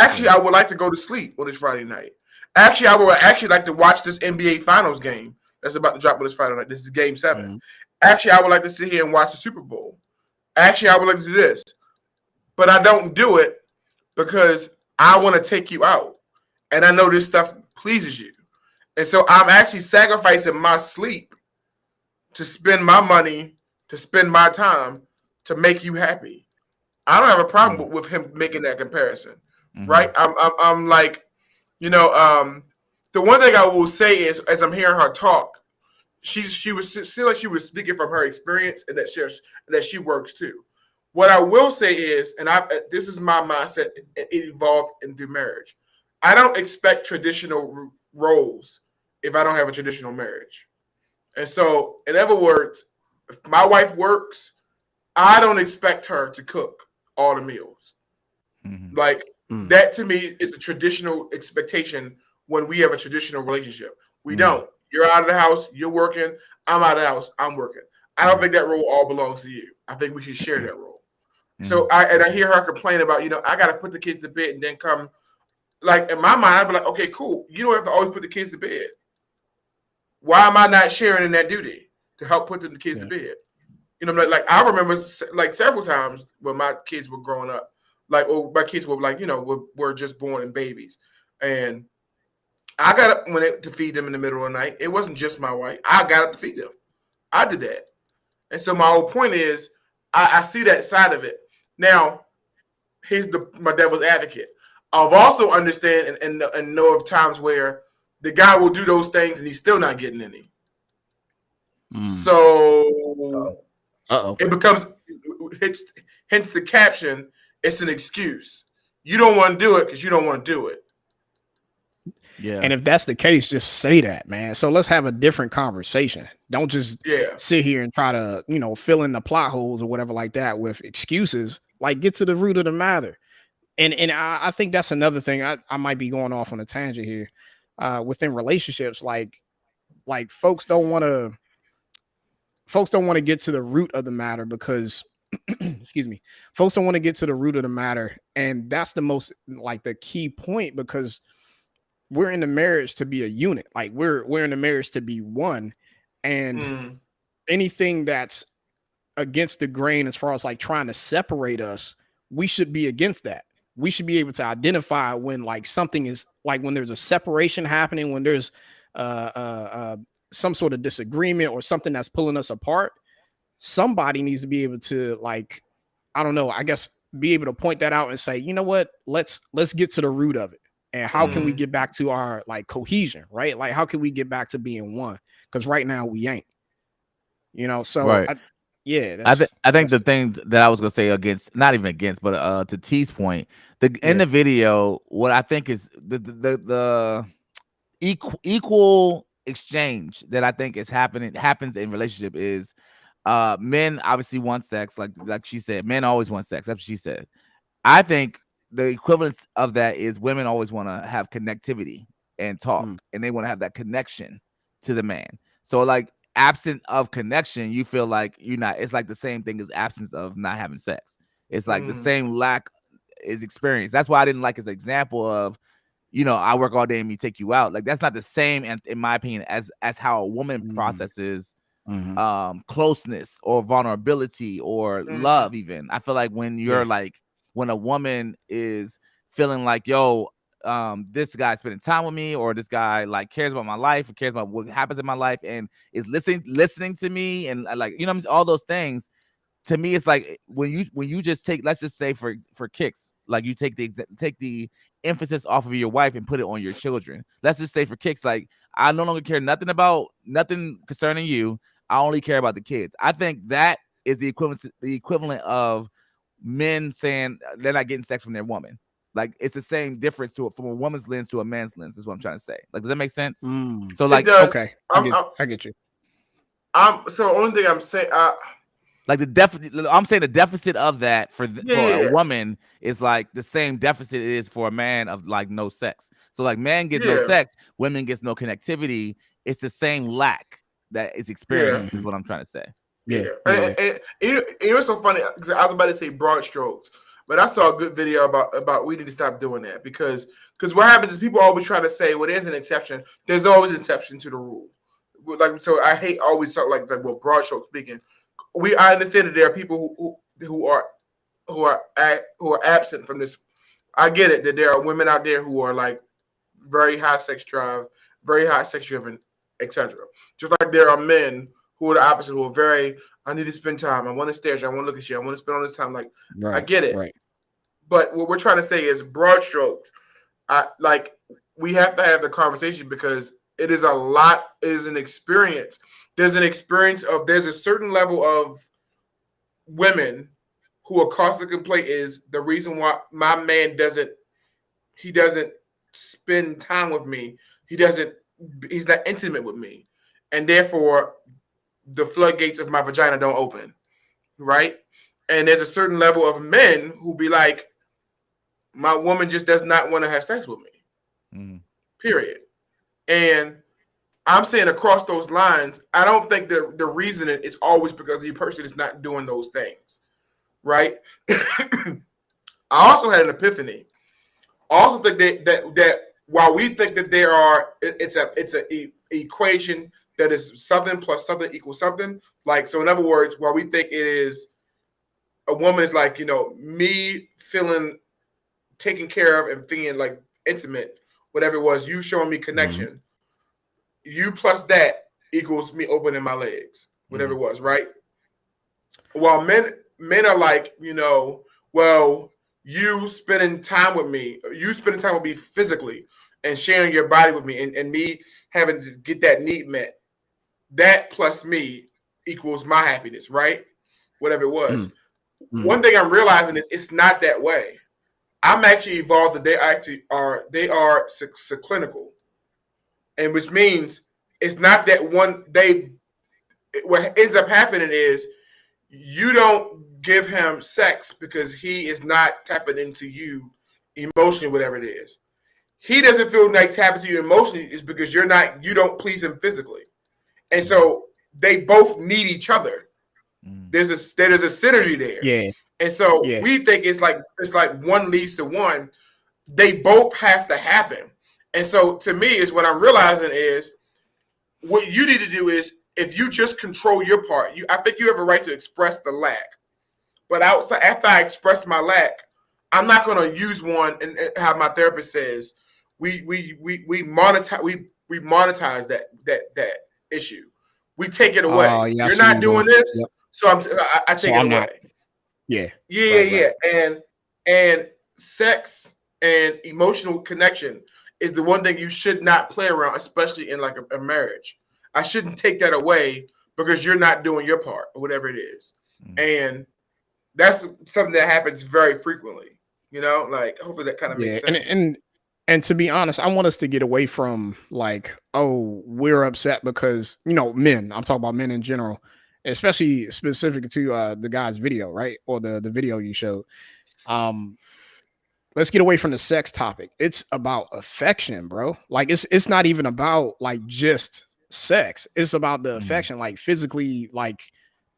Actually, I would like to go to sleep on this Friday night. Actually, I would actually like to watch this NBA Finals game that's about to drop on this Friday night. This is Game 7. Actually, I would like to sit here and watch the Super Bowl. Actually, I would like to do this. But I don't do it because I want to take you out. And I know this stuff pleases you. And so I'm actually sacrificing my sleep to spend my money, to spend my time, to make you happy. I don't have a problem with him making that comparison, right? I'm like, the one thing I will say is, as I'm hearing her talk, she was like she was speaking from her experience, and that she works too. What I will say is, and this is my mindset, it evolved into marriage. I don't expect traditional roles if I don't have a traditional marriage. And so, in other words, if my wife works, I don't expect her to cook all the meals. That to me is a traditional expectation when we have a traditional relationship. We don't. You're out of the house. You're working. I'm out of the house. I'm working. I don't think that role all belongs to you. I think we should share that role. So I hear her complain about, I got to put the kids to bed and then come. Like in my mind, I'd be like, okay, cool. You don't have to always put the kids to bed. Why am I not sharing in that duty to help put the kids to bed? Like I remember like several times when my kids were growing up, like, or my kids were like, were just born and babies. And I got up to feed them in the middle of the night. It wasn't just my wife. I got up to feed them. I did that. And so my whole point is I see that side of it. Now, here's my devil's advocate. I've also understand and know of times where the guy will do those things and he's still not getting any. So it becomes, hence the caption, it's an excuse. You don't want to do it because you don't want to do it. Yeah. And if that's the case, just say that, man. So let's have a different conversation. Don't just sit here and try to, fill in the plot holes or whatever like that with excuses. Like, get to the root of the matter. And I think that's another thing. I might be going off on a tangent here. Within relationships, like folks don't want to get to the root of the matter because excuse me, folks don't want to get to the root of the matter. And that's the most, like, the key point, because we're in the marriage to be a unit. Like we're in the marriage to be one, and anything that's against the grain as far as like trying to separate us, we should be against that. We should be able to identify when like something is like, when there's a separation happening, when there's some sort of disagreement or something that's pulling us apart. Somebody needs to be able to, like, I don't know, I guess be able to point that out and say, you know what, let's get to the root of it. And how can we get back to our like cohesion, right? Like, how can we get back to being one? Because right now we ain't, so right. I think the thing that I was gonna say against, not even against, but to T's point, in the video, what I think is the equal exchange that I think happens in relationship is men obviously want sex, like she said, men always want sex. That's what she said. I think the equivalence of that is women always want to have connectivity and talk, and they want to have that connection to the man. So like, absent of connection, you feel like you're not, it's like the same thing as absence of not having sex. It's like the same lack is experienced. That's why I didn't like his example of, I work all day and me take you out. Like, that's not the same, in my opinion, as how a woman processes closeness or vulnerability or love. Even I feel like when you're like, when a woman is feeling like, yo, this guy spending time with me, or this guy like cares about my life, or cares about what happens in my life, and is listening to me, and like, all those things. To me, it's like when you just take, let's just say for kicks, like you take the emphasis off of your wife and put it on your children. Let's just say for kicks, like, I no longer care nothing concerning you. I only care about the kids. I think that is the equivalent of men saying they're not getting sex from their woman. Like, it's the same difference to it from a woman's lens to a man's lens, is what I'm trying to say. Like, does that make sense? So like, okay, I get you. So the only thing I'm saying, like I'm saying the deficit of that for a woman is like the same deficit it is for a man of like no sex. So like, man gets no sex, women gets no connectivity. It's the same lack that is experienced, is what I'm trying to say. And it was so funny because I was about to say broad strokes, but I saw a good video about we need to stop doing that, because what happens is people always try to say, well, there's an exception. There's always an exception to the rule. Like, so I hate always talk like well, broad strokes speaking. I understand that there are people who are absent from this. I get it that there are women out there who are like very high sex drive, very high sex driven, etc. Just like there are men who are the opposite, who are very, I need to spend time. I want to stare at you. I want to look at you. I want to spend all this time. Like, I get it. Right. But what we're trying to say is broad strokes. We have to have the conversation, because it is an experience. There's a certain level of women who are constant complaint is the reason why my man doesn't spend time with me. He's not intimate with me. And therefore the floodgates of my vagina don't open. Right. And there's a certain level of men who be like, my woman just does not want to have sex with me. Period. And I'm saying across those lines, I don't think the reason is always because the person is not doing those things, right? I also had an epiphany. I also think that while we think that it's a equation that is something plus something equals something. Like, so in other words, while we think it is a woman is like, me feeling taken care of and feeling like intimate, whatever it was, you showing me connection. Mm-hmm. You plus that equals me opening my legs, whatever it was, right? While men are like, well, you spending time with me physically and sharing your body with me and me having to get that need met, that plus me equals my happiness, right? Whatever it was. One thing I'm realizing is it's not that way. I'm actually evolved that they are clinical. And which means it's not that what ends up happening is you don't give him sex because he is not tapping into you emotionally, whatever it is. He doesn't feel like tapping to you emotionally is because you don't please him physically. And so they both need each other. There's a synergy there. Yeah. And so we think it's like one leads to one. They both have to happen. And so to me is what I'm realizing is what you need to do is if you just control your part, I think you have a right to express the lack. But after I express my lack, I'm not going to use one and how my therapist says we monetize that issue. We take it away. You're not doing this, so I take it away. Yeah. And sex and emotional connection is the one thing you should not play around, especially in like a marriage. I shouldn't take that away because you're not doing your part or whatever it is. And that's something that happens very frequently, like hopefully that kind of makes sense. And to be honest, I want us to get away from like, oh, we're upset because, men, I'm talking about men in general, especially specific to the guy's video, right? Or the video you showed. Let's get away from the sex topic. It's about affection, bro. Like it's not even about like just sex. It's about the affection, like physically, like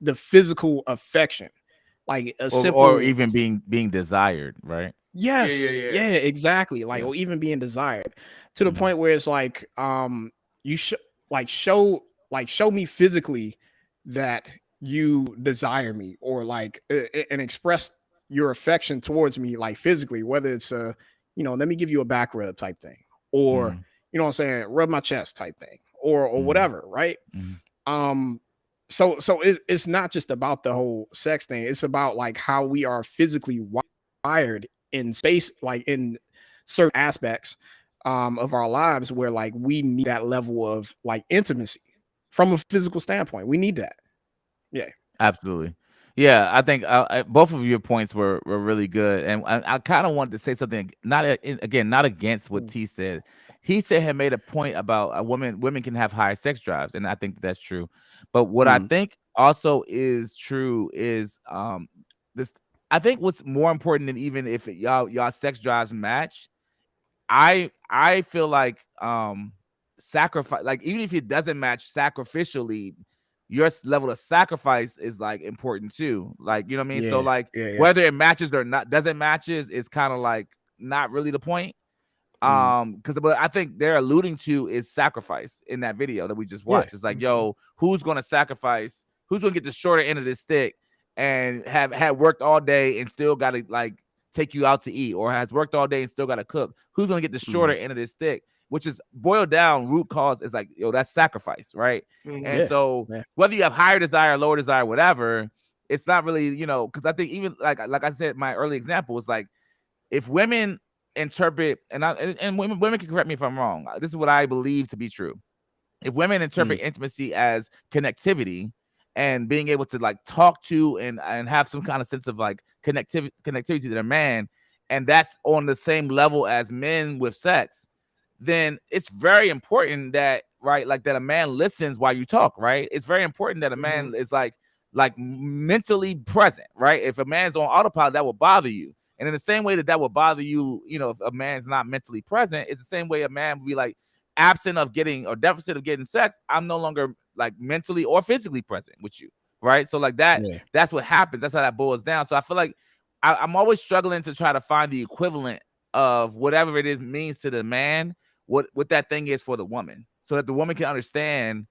the physical affection, like a simple, or even being desired, right? Yes, yeah, exactly. Like or even being desired to the point where it's like, you show me physically that you desire me, or like and express your affection towards me, like physically, whether it's let me give you a back rub type thing, or you know what I'm saying, rub my chest type thing, or whatever, right? So it's not just about the whole sex thing. It's about like how we are physically wired in space, like in certain aspects of our lives, where like we need that level of like intimacy from a physical standpoint. We need that. Yeah, absolutely. Yeah, I think both of your points were really good, and I kind of wanted to say something not against what T said. He said had made a point about women can have higher sex drives, and I think that's true. But what I think also is true is this. I think what's more important than even if y'all sex drives match, I feel like sacrifice, like even if it doesn't match sacrificially, your level of sacrifice is like important too. Like, you know what I mean? So like whether it matches or not doesn't matches is kind of like not really the point. Because what I think they're alluding to is sacrifice in that video that we just watched. It's like, yo, who's gonna sacrifice? Who's gonna get the shorter end of this stick and have worked all day and still gotta like take you out to eat, or has worked all day and still gotta cook? Who's gonna get the shorter end of this stick? Which is boiled down root cause is like, yo, that's sacrifice, right? And so whether you have higher desire, lower desire, whatever, it's not really, because I think even like I said, my early example was like, if women interpret, and women can correct me if I'm wrong, this is what I believe to be true. If women interpret intimacy as connectivity and being able to like talk to and have some kind of sense of like connectivity to their man, and that's on the same level as men with sex, then it's very important that, right, like that a man listens while you talk, right? It's very important that a man is like mentally present, right? If a man's on autopilot, that will bother you. And in the same way that will bother you, if a man's not mentally present, it's the same way a man would be like, absent of getting or deficit of getting sex, I'm no longer like mentally or physically present with you, right? So like that's what happens. That's how that boils down. So I feel like I'm always struggling to try to find the equivalent of whatever it is means to the man, what that thing is for the woman, so that the woman can understand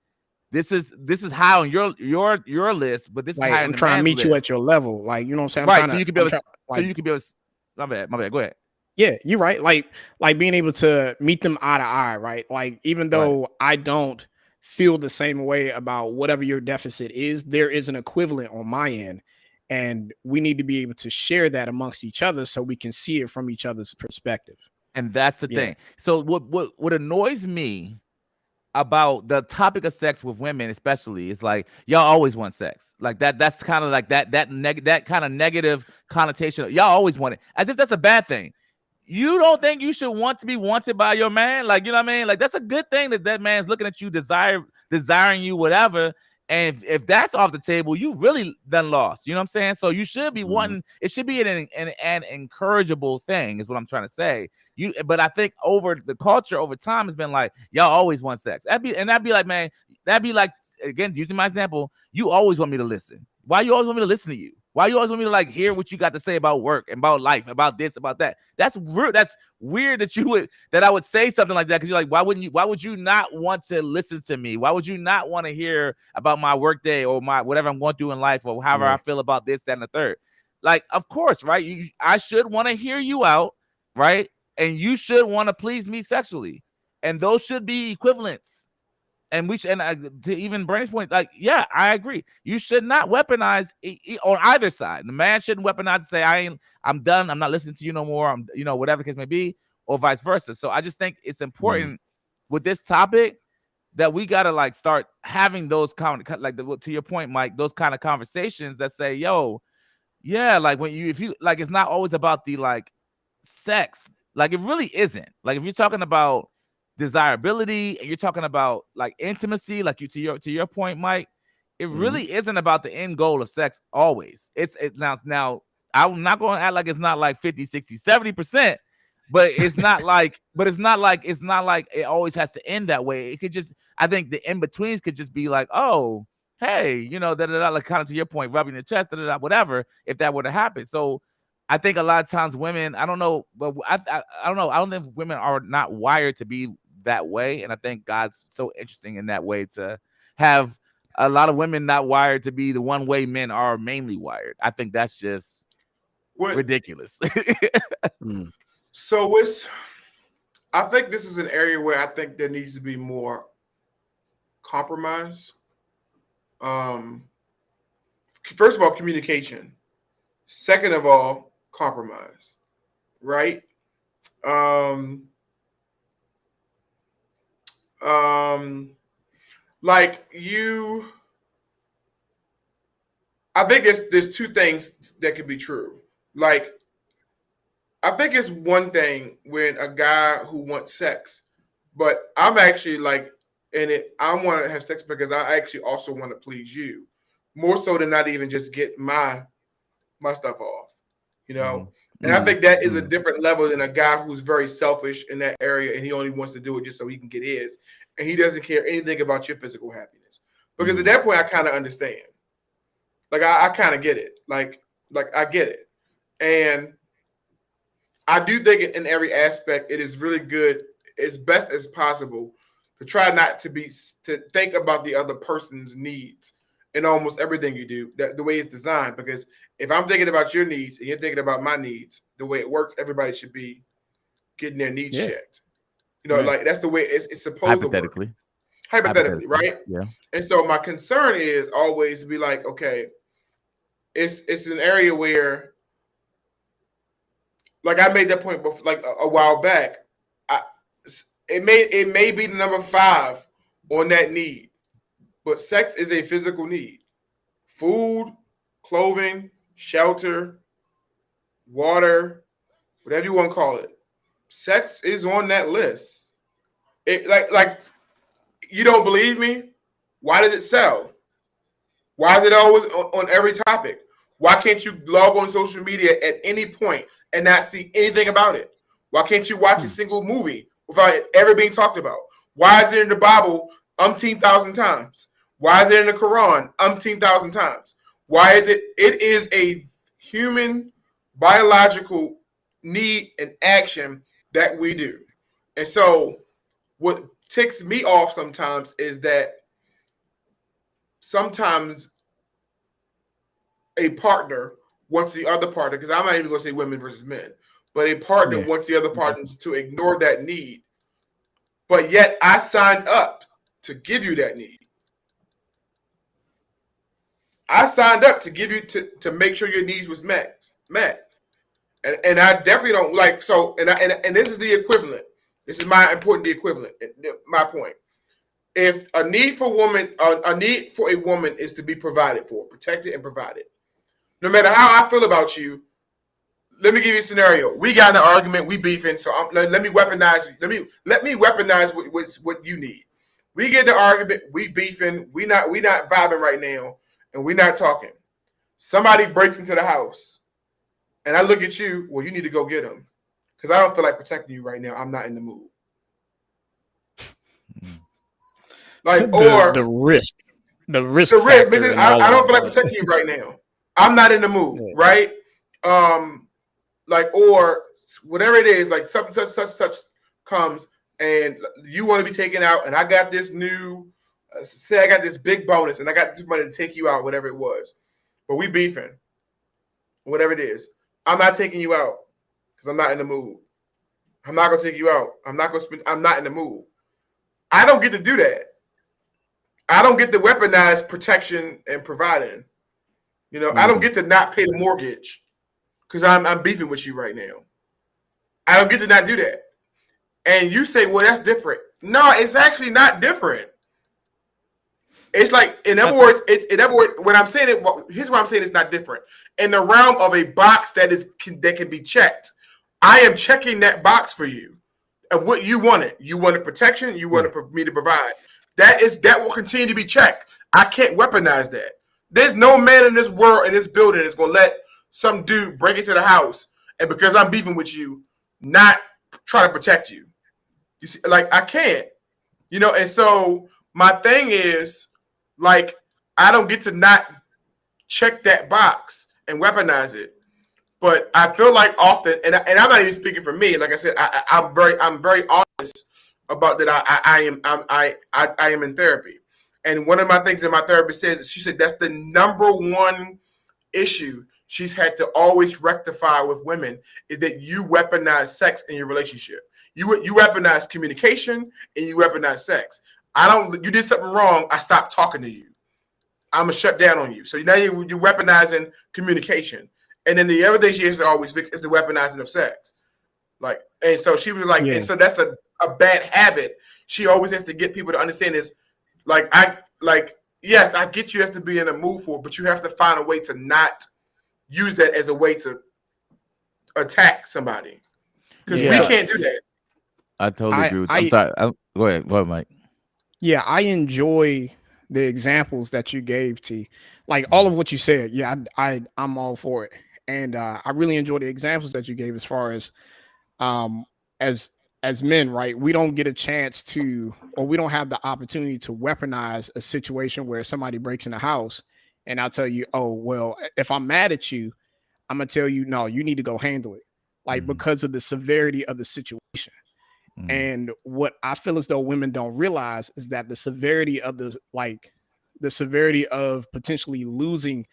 this is high on your list, but this is Like, high I'm on the trying to man's meet list. you at your level. Like, you know what I'm saying? Right. So you can be able to, like, so you can be able to, my bad. Go ahead. yeah, you're right. Like being able to meet them eye to eye, right? Like, even though I don't feel the same way about whatever your deficit is, there is an equivalent on my end. And we need to be able to share that amongst each other so we can see it from each other's perspective. And that's the thing. So what annoys me about the topic of sex with women, especially, is like y'all always want sex. Like that's kind of like that kind of negative connotation. Y'all always want it, as if that's a bad thing. You don't think you should want to be wanted by your man? Like, you know what I mean? Like, that's a good thing that man's looking at you, desiring you, whatever. And if that's off the table, you really done lost. You know what I'm saying? So you should be wanting. It should be an encourageable thing, is what I'm trying to say. But I think over the culture, over time, has been like, y'all always want sex. That'd be like, man, that'd be like, again, using my example, you always want me to listen. Why you always want me to listen to you? Why you always want me to like hear what you got to say about work and about life, about this, about that? That's weird. That's weird that I would say something like that, because you're like, why would you not want to listen to me? Why would you not want to hear about my work day or my whatever I'm going through in life, or however I feel about this, that, and the third? Like, of course, right? I should want to hear you out, right? And you should want to please me sexually, and those should be equivalents. And we should, and to even Bernie's point, like, yeah, I agree. You should not weaponize on either side. The man shouldn't weaponize and say, I'm done. I'm not listening to you no more. I'm, whatever the case may be, or vice versa. So I just think it's important with this topic that we got to like start having those to your point, Mike, those kind of conversations that say, yo, yeah, like if you like, it's not always about the like sex. Like, it really isn't. Like, if you're talking about desirability and you're talking about like intimacy, like to your point, Mike, it really isn't about the end goal of sex always. It's now I'm not going to act like it's not like 50, 60, 70%, but it's not like it always has to end that way. It could just, I think the in-betweens could just be like, oh, hey, like kind of to your point, rubbing the chest, whatever, if that were to happen. So I think a lot of times women, I don't know, but I don't know. I don't think women are not wired to be that way. And I think God's so interesting in that way, to have a lot of women not wired to be the one way men are mainly wired. I think that's just ridiculous. So I think this is an area where I think there needs to be more compromise. First of all, communication. Second of all, compromise, right? I think there's two things that could be true. Like, I think it's one thing when a guy who wants sex, but I'm actually like in it, I want to have sex because I actually also want to please you, more so than not even just get my stuff off, And I think that is a different level than a guy who's very selfish in that area, and he only wants to do it just so he can get his, and he doesn't care anything about your physical happiness. Because at that point, I kind of understand. Like, I kind of get it. Like I get it. And I do think in every aspect, it is really good, as best as possible, to try not to think about the other person's needs in almost everything you do, the way it's designed. Because if I'm thinking about your needs and you're thinking about my needs, the way it works, everybody should be getting their needs checked. Like, that's the way it's supposed to work. Hypothetically, right? Yeah. And so my concern is always to be like, okay, it's an area where, like, I made that point before, like a while back. It may be the number 5 on that need, but sex is a physical need. Food, clothing, shelter, water, whatever you want to call it. Sex is on that list. It like you don't believe me? Why does it sell? Why is it always on every topic? Why can't you log on social media at any point and not see anything about it? Why can't you watch a single movie without it ever being talked about? Why is it in the Bible umpteen thousand times? Why is it in the Quran umpteen thousand times? Why is it? It is a human biological need and action that we do. And so what ticks me off sometimes is that sometimes a partner wants the other partner, because I'm not even going to say women versus men, but a partner wants the other partner to ignore that need. But yet I signed up to give you that need. I signed up to give you to make sure your needs was met. And I definitely don't like so. And this is the equivalent. This is my important. The equivalent. My point. If a need for a woman is to be provided for, protected and provided, no matter how I feel about you, let me give you a scenario. We got in an argument. We beefing. So let me weaponize. Let me weaponize what you need. We get in an argument. We beefing. We not vibing right now, and we not talking. Somebody breaks into the house, and I look at you. Well, you need to go get him, because I don't feel like protecting you right now. I'm not in the mood. Like the risk. I don't feel like protecting you right now. I'm not in the mood, right? Like, or whatever it is, like such comes and you want to be taken out, and I got this new, say I got this big bonus, and I got this money to take you out, whatever it was, but we beefing, whatever it is. I'm not taking you out because I'm not in the mood. I'm not gonna take you out. I'm not in the mood. I don't get to do that. I don't get to weaponize protection and providing. You know, I don't get to not pay the mortgage because I'm beefing with you right now. I don't get to not do that. And you say, well, that's different. No, it's actually not different. It's like, in other words, when I'm saying it, here's what I'm saying, it's not different. In the realm of a box that can be checked, I am checking that box for you of what you wanted. You wanted protection, you wanted me to provide. That will continue to be checked. I can't weaponize that. There's no man in this world, in this building, that's going to let some dude break into the house, and because I'm beefing with you, not try to protect you. You see, like, I can't. You know, and so my thing is, like, I don't get to not check that box and weaponize it. But I feel like often, and I'm not even speaking for me. Like I said, I'm very honest about that. I am in therapy, and one of my things that my therapist says, she said that's the number one issue she's had to always rectify with women is that you weaponize sex in your relationship. You weaponize communication and you weaponize sex. You did something wrong, I stopped talking to you. I'm gonna shut down on you. So now you're weaponizing communication. And then the other thing she has to always fix is the weaponizing of sex. Like, and so she was like, and so that's a bad habit. She always has to get people to understand is yes, I get you have to be in a mood for it, but you have to find a way to not use that as a way to attack somebody. Because we can't do that. I totally agree with you. I'm sorry. Go ahead, Mike. Yeah, I enjoy the examples that you gave, T. Like all of what you said. Yeah, I'm all for it. And I really enjoy the examples that you gave as far as men, right? We don't get a chance to, or we don't have the opportunity to weaponize a situation where somebody breaks in the house and I'll tell you, oh, well, if I'm mad at you, I'm going to tell you, no, you need to go handle it. Like because of the severity of the situation. And what I feel as though women don't realize is that the severity of potentially losing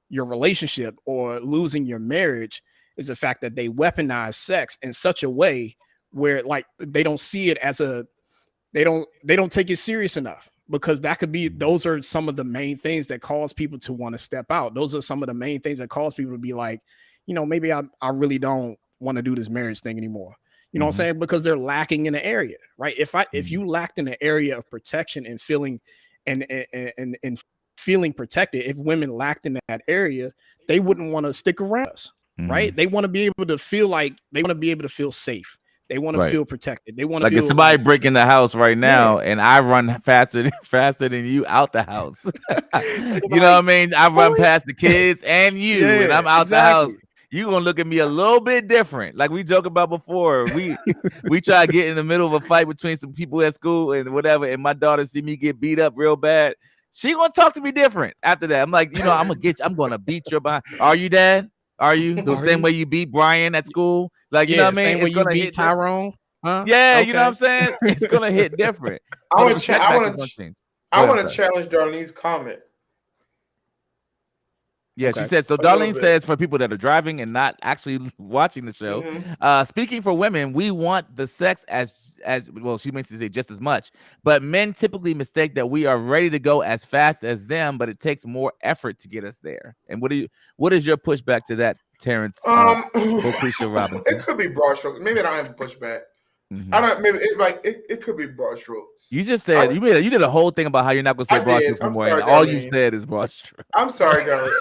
your relationship or losing your marriage is the fact that they weaponize sex in such a way where like they don't see it as they don't take it serious enough, because that could be, those are some of the main things that cause people to want to step out. Those are some of the main things that cause people to be like, you know, maybe I really don't want to do this marriage thing anymore. You know what I'm saying? Because they're lacking in an area, right? If you lacked in an area of protection and feeling and feeling protected, if women lacked in that area, they wouldn't want to stick around us, right? They want to be able to feel safe. They want to feel protected. They want to feel if somebody break in the house right now and I run faster than you out the house. You know what I mean? I run past the kids and you, and I'm out the house. you're gonna look at me a little bit different. Like we joked about before. We try to get in the middle of a fight between some people at school and whatever, and my daughter see me get beat up real bad. She gonna talk to me different after that. I'm like, I'm gonna beat your behind. Are you, Dad? Are you the same way you beat Brian at school? Like, you know what I mean? Same way you beat Tyrone. Yeah, you know what I'm saying? It's gonna hit different. So I want to challenge Darlene's comment. Yeah, she said, so Darlene says for people that are driving and not actually watching the show, speaking for women, we want the sex as well, she means to say just as much, but men typically mistake that we are ready to go as fast as them, but it takes more effort to get us there. And what is your pushback to that, Terrence? Lucretia Robinson? It could be broad strokes. Maybe I don't have a pushback. I don't. Maybe it could be broad strokes. You just said you did a whole thing about how you're not going to say broad strokes anymore. And all you said is broad strokes. I'm sorry, darling.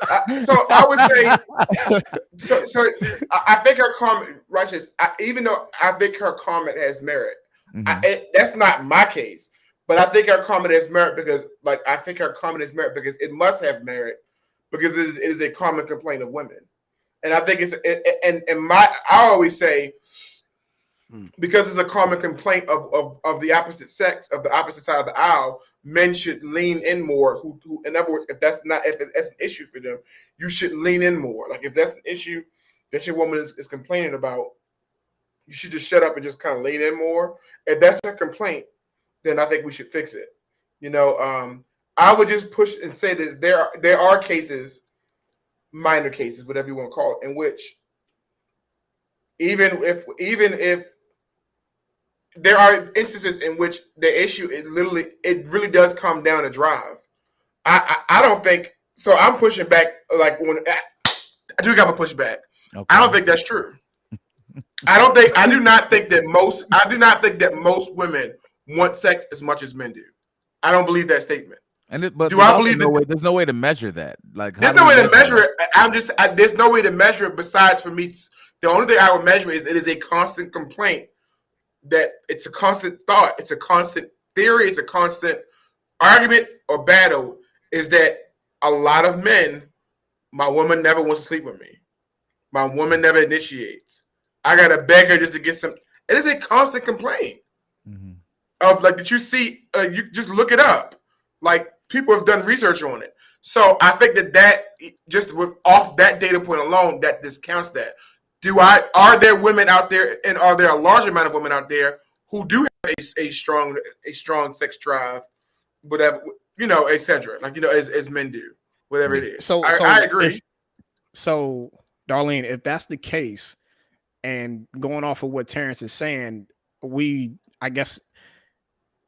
So I would say. So I think her comment, righteous. Even though I think her comment has merit, that's not my case. But I think her comment has merit because, it must have merit because it is a common complaint of women, and I think I always say. Because it's a common complaint of the opposite sex, of the opposite side of the aisle, men should lean in more. Who in other words, if that's an issue for them, you should lean in more. Like if that's an issue that your woman is complaining about, you should just shut up and just kind of lean in more. If that's a complaint, then I think we should fix it. I would just push and say that there are cases, minor cases, whatever you want to call it, in which even if there are instances in which the issue it really does come down to drive. I don't think so. I'm pushing back. Like when I do got a pushback. Okay. I don't think that's true. I do not think that most women want sex as much as men do. I don't believe that statement. But do I believe there's no way to measure that? Like there's no way to measure it. There's no way to measure it besides for me. The only thing I would measure is it is a constant complaint. That it's a constant thought, it's a constant theory, it's a constant argument or battle. Is that a lot of men? My woman never wants to sleep with me. My woman never initiates. I gotta beg her just to get some. It is a constant complaint of like that you see. You just look it up. Like people have done research on it. So I think that just off that data point alone, that discounts that. Are there women out there, and are there a large amount of women out there who do have a strong sex drive, whatever, etc. Like as men do, whatever it is. So I agree. So Darlene, if that's the case, and going off of what Terrence is saying, I guess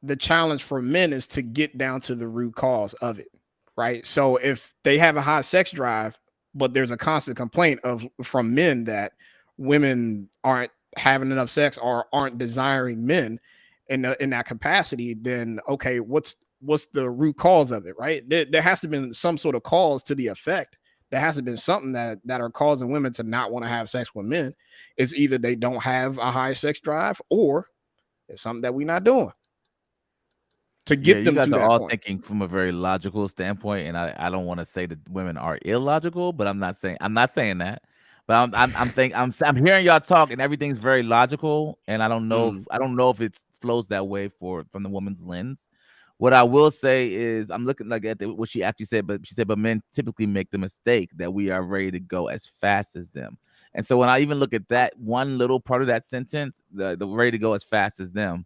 the challenge for men is to get down to the root cause of it, right? So if they have a high sex drive, but there's a constant complaint from men that women aren't having enough sex or aren't desiring men in that capacity, then okay, what's the root cause of it, right? There has to be some sort of cause to the effect. There has to be something that are causing women to not want to have sex with men. It's either they don't have a high sex drive or it's something that we're not doing. To get them to that all point. Thinking from a very logical standpoint, and I don't want to say that women are illogical, but I'm not saying that. But I'm hearing y'all talk, and everything's very logical, and I don't know if it flows that way from the woman's lens. What I will say is I'm looking like at what she actually said, but she said, but men typically make the mistake that we are ready to go as fast as them. And so when I even look at that one little part of that sentence, the ready to go as fast as them,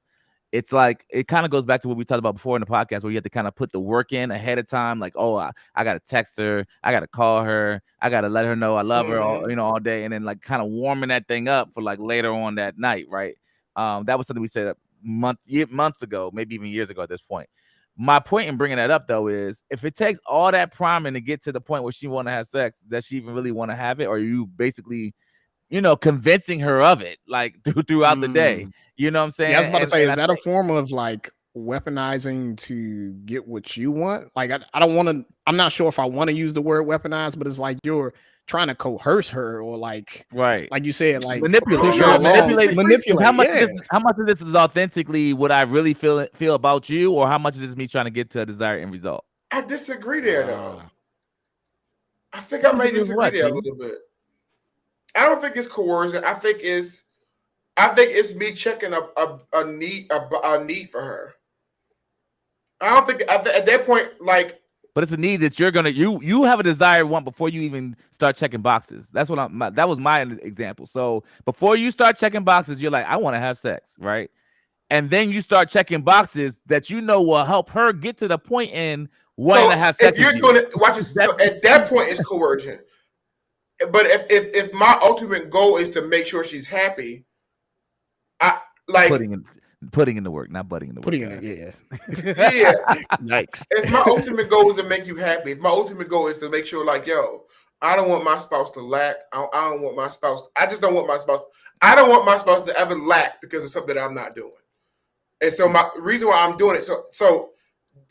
it's like it kind of goes back to what we talked about before in the podcast, where you have to kind of put the work in ahead of time. Like, oh, I got to text her, I got to call her, I got to let her know I love her, all day, and then like kind of warming that thing up for like later on that night, right? That was something we said months ago, maybe even years ago at this point. My point in bringing that up though is if it takes all that priming to get to the point where she want to have sex, does she even really want to have it, or are you basically convincing her of it like throughout the day? You know what I'm saying? Yeah, I was about to say, is that a form of like weaponizing to get what you want? Like, I don't want to, I'm not sure if I want to use the word weaponize, but it's like you're trying to coerce her or like, right. Like you said, like manipulate. How much of this is authentically what I really feel about you, or how much is this me trying to get to a desired end result? I disagree there though. I think I may disagree there a little bit. I don't think it's coercion. I think it's me checking a need for her. I don't think at that point, like. But it's a need that you're gonna you have a desired one before you even start checking boxes. That's what that was my example. So before you start checking boxes, you're like, I want to have sex, right? And then you start checking boxes that you know will help her get to the point in wanting to have sex. If you're doing it, watch this. So at that point, it's coercion. But if my ultimate goal is to make sure she's happy, I like putting in the work, not butting in the work. Putting in it, yeah. Yikes. If my ultimate goal is to make you happy, if my ultimate goal is to make sure, like, yo, I don't want my spouse to lack. I don't want my spouse. I just don't want my spouse. I don't want my spouse to ever lack because of something that I'm not doing. And so my reason why I'm doing it. So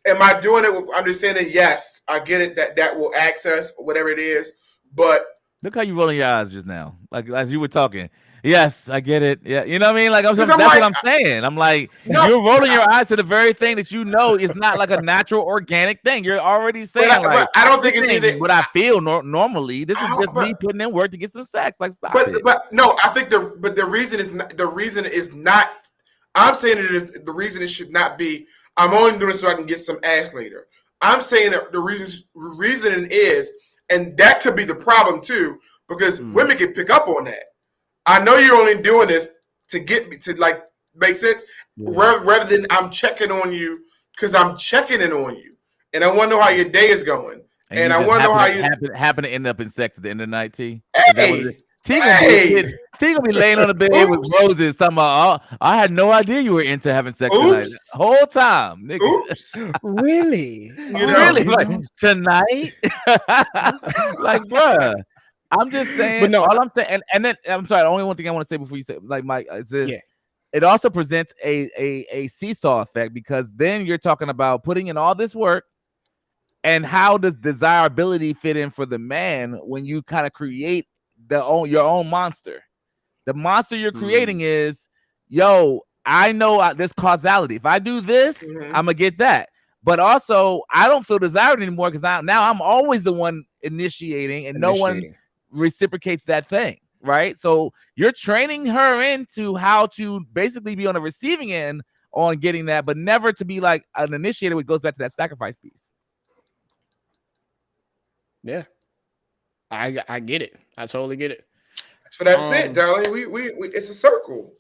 am I doing it with understanding? Yes, I get it that will access whatever it is. But look how you rolling your eyes just now, like as you were talking. Yes, I get it. Yeah, you know what I mean. Like that's like, what I'm saying. I'm like, no, you're rolling your eyes to the very thing that you know is not like a natural, organic thing. You're already saying, like, I don't think it's either what I feel normally. This is just me putting in work to get some sex. Like, stop it. But no, I think the reason is not. I'm saying the reason it should not be. I'm only doing it so I can get some ass later. I'm saying that the reason is, and that could be the problem too, because women can pick up on that. I know you're only doing this to get me to like make sense, rather than I'm checking on you because I'm checking in on you, and I want to know how your day is going, and I want to know how you happen to end up in sex at the end of the night. T. Hey, T gonna be laying on the bed with roses talking about, oh, I had no idea you were into having sex tonight. The whole time, nigga. Really? Really? Like tonight? Like, bruh. I'm just saying, but no, all I'm saying, and then I'm sorry, the only one thing I want to say before you say, like, Mike, is this. It also presents a seesaw effect, because then you're talking about putting in all this work, and how does desirability fit in for the man when you kind of create your own monster? The monster you're creating is, yo, I know there's causality. If I do this, I'm gonna get that. But also, I don't feel desired anymore because now I'm always the one initiating, and no one reciprocates that thing, right? So you're training her into how to basically be on the receiving end on getting that, but never to be like an initiator, which goes back to that sacrifice piece. Yeah, I get it. I totally get it. That's it, darling. We it's a circle.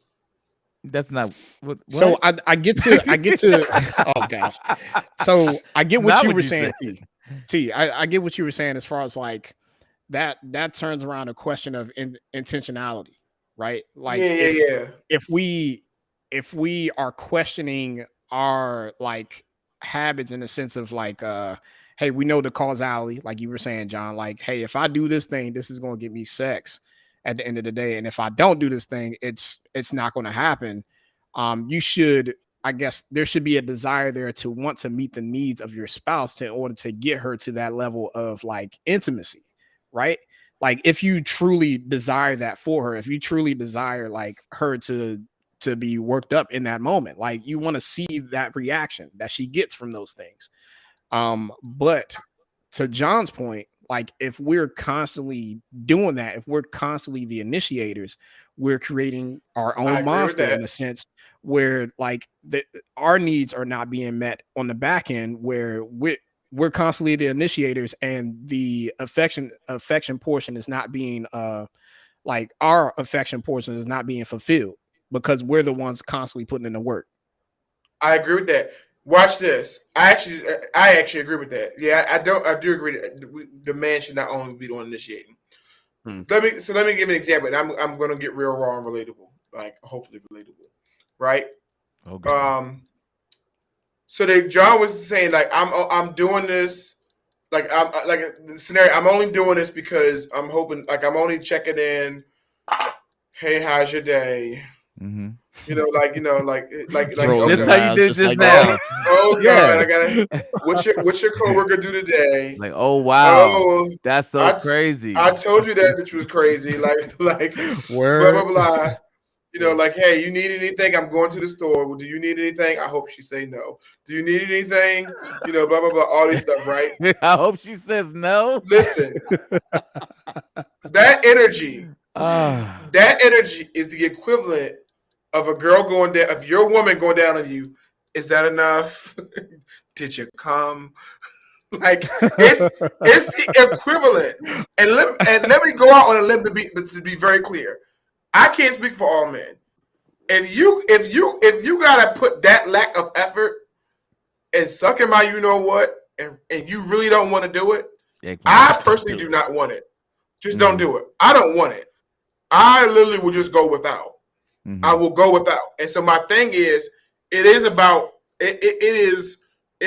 That's not what? So I get to oh gosh. So I get what you were saying, T. I get what you were saying as far as like that turns around a question of intentionality, right? Like if we are questioning our like habits in the sense of like hey, we know the causality, like you were saying, John, like, hey, if I do this thing, this is going to get me sex at the end of the day, and if I don't do this thing, it's not going to happen. You should, I guess there should be a desire there to want to meet the needs of your spouse in order to get her to that level of like intimacy, right? Like if you truly desire that for her, if you truly desire like her to be worked up in that moment, like you want to see that reaction that she gets from those things. But to John's point, like if we're constantly doing that, if we're constantly the initiators, we're creating our own monster in a sense where like our needs are not being met on the back end, where we're constantly the initiators and the affection portion is not being like our affection portion is not being fulfilled because we're the ones constantly putting in the work. I agree with that. Watch this. I actually agree with that. Yeah, I do agree that the man should not only be the one initiating. Let me give an example. And I'm gonna get real raw and relatable, like hopefully relatable, right? Okay. So John was saying like I'm doing this, like I'm like the scenario. I'm only doing this because I'm hoping, like I'm only checking in. Hey, how's your day? Mm-hmm. Like this is how you did just now. Oh God, I gotta. What's your coworker do today? Like, oh wow, that's so crazy. I told you that bitch was crazy. Like blah blah blah. Like, hey, you need anything? I'm going to the store. Well, do you need anything? I hope she say no. Do you need anything? Blah blah blah. All this stuff, right? I hope she says no. Listen, that energy That energy is the equivalent of a girl going down, of your woman going down on you. Is that enough? Did you come? Like it's the equivalent. And let me go out on a limb to be very clear. I can't speak for all men. If you gotta put that lack of effort and sucking my you know what, and you really don't want to do it, I personally do not want it. Just don't do it. I don't want it. I literally will just go without. I will go without. And so my thing is, it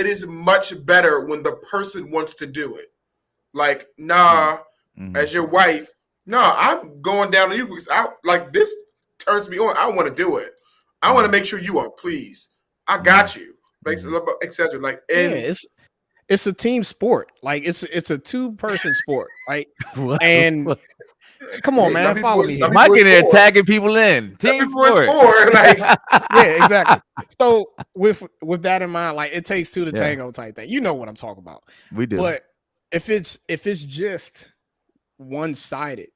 is much better when the person wants to do it. Like, as your wife, I'm going down to you because this turns me on. I want to do it. I want to make sure you are pleased. I got you. Etc. Like, and it's a team sport. Like it's a 2-person sport, right? And come on, man, follow me. Mike in there tagging people in. Team sport. Like, yeah, exactly. So with that in mind, like it takes 2 to tango type thing. You know what I'm talking about. We do. But if it's just one-sided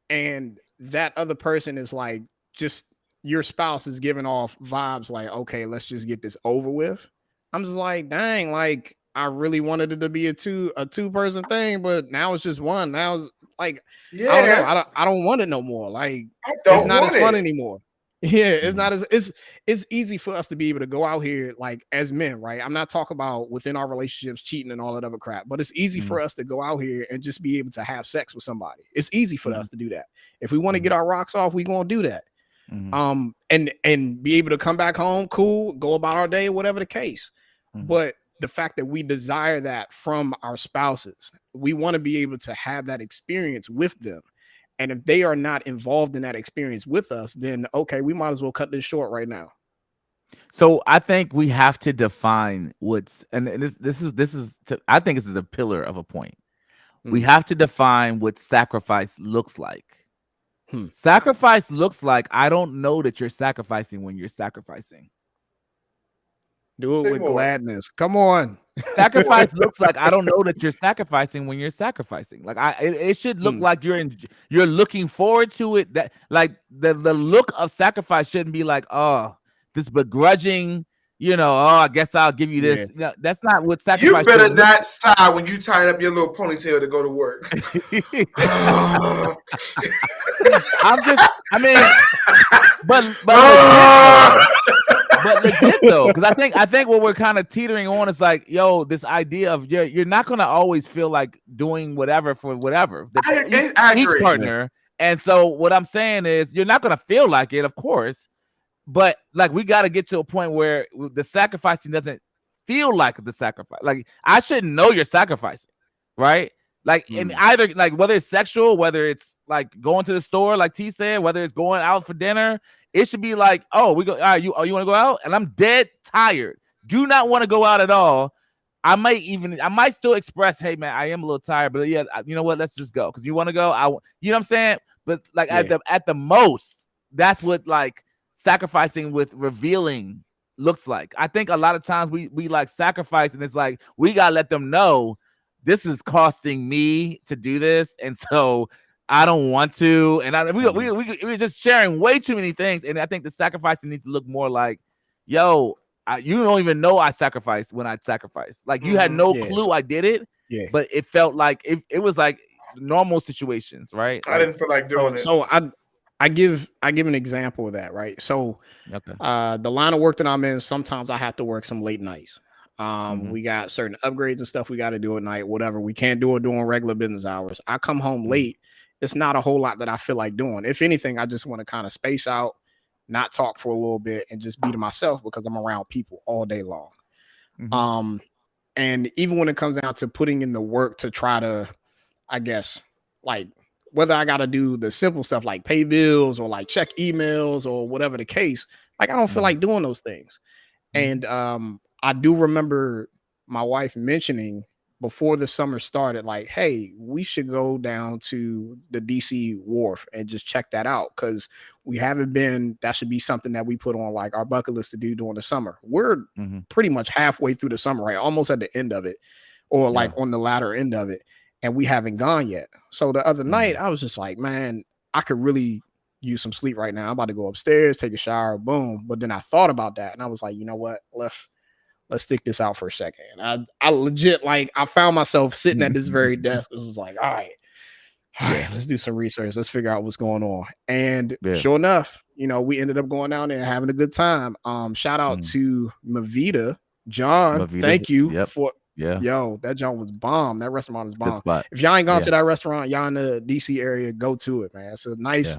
and that other person is like, just your spouse is giving off vibes like, okay, let's just get this over with. I'm just like, dang, like I really wanted it to be a two-person thing, but now it's just one. Now like, I don't know. I don't want it no more. Like it's not as fun anymore. Yeah, it's not as it's easy for us to be able to go out here like as men, right? I'm not talking about within our relationships cheating and all that other crap, but it's easy for us to go out here and just be able to have sex with somebody. It's easy for us to do that. If we want to get our rocks off, we gonna do that. And be able to come back home, cool, go about our day, whatever the case. But the fact that we desire that from our spouses, we want to be able to have that experience with them. And if they are not involved in that experience with us, then okay, we might as well cut this short right now. So I think we have to define I think this is a pillar of a point. We have to define what sacrifice looks like. Sacrifice looks like, I don't know that you're sacrificing when you're sacrificing. Do it with gladness. Come on. Sacrifice looks like, I don't know that you're sacrificing when you're sacrificing. Like it should look like you're looking forward to it. That like the look of sacrifice shouldn't be like, oh, this begrudging, I guess I'll give you this. No, that's not what sacrifice. You better not sigh when you tie up your little ponytail to go to work. But legit though, because I think what we're kind of teetering on is like, this idea of you're not gonna always feel like doing whatever for whatever each partner. And so what I'm saying is, you're not gonna feel like it, of course, but like we got to get to a point where the sacrificing doesn't feel like the sacrifice. Like I shouldn't know you're sacrificing, right? Like in either, like whether it's sexual, whether it's like going to the store, like T said, whether it's going out for dinner, it should be like, oh, we go. All right, you want to go out? And I'm dead tired. Do not want to go out at all. I might still express, hey man, I am a little tired, but yeah, you know what? Let's just go. Because you want to go. You know what I'm saying? But like at the most, that's what like sacrificing with revealing looks like. I think a lot of times we like sacrifice, and it's like we gotta let them know this is costing me to do this, and so I don't want to. And we're just sharing way too many things, and I think the sacrificing needs to look more like, yo, you don't even know I sacrificed when I sacrificed. Like you had no clue I did it, but it felt like it was like normal situations, right? I didn't feel like doing it. So I give an example of that, right? So the line of work that I'm in, sometimes I have to work some late nights. We got certain upgrades and stuff we got to do at night, whatever. We can't do it during regular business hours. I come home late. It's not a whole lot that I feel like doing. If anything, I just want to kind of space out, not talk for a little bit, and just be to myself because I'm around people all day long. And even when it comes down to putting in the work to try to, I guess, like whether I got to do the simple stuff like pay bills or like check emails or whatever the case, like I don't feel like doing those things. And I do remember my wife mentioning before the summer started, like, hey, we should go down to the DC wharf and just check that out because we haven't been. That should be something that we put on like our bucket list to do during the summer. We're pretty much halfway through the summer, right? Almost at the end of it, or like on the latter end of it, and we haven't gone yet. So the other night, I was just like, man, I could really use some sleep right now. I'm about to go upstairs, take a shower, boom. But then I thought about that and I was like, you know what? Let's stick this out for a second. And I legit, like, I found myself sitting at this very desk. It was like, all right, let's do some research. Let's figure out what's going on. And sure enough, you know, we ended up going down there and having a good time. Shout out to Mavita. John, thank you for yo, that John was bomb. That restaurant was bomb. If y'all ain't gone to that restaurant, y'all in the DC area, go to it, man. It's a nice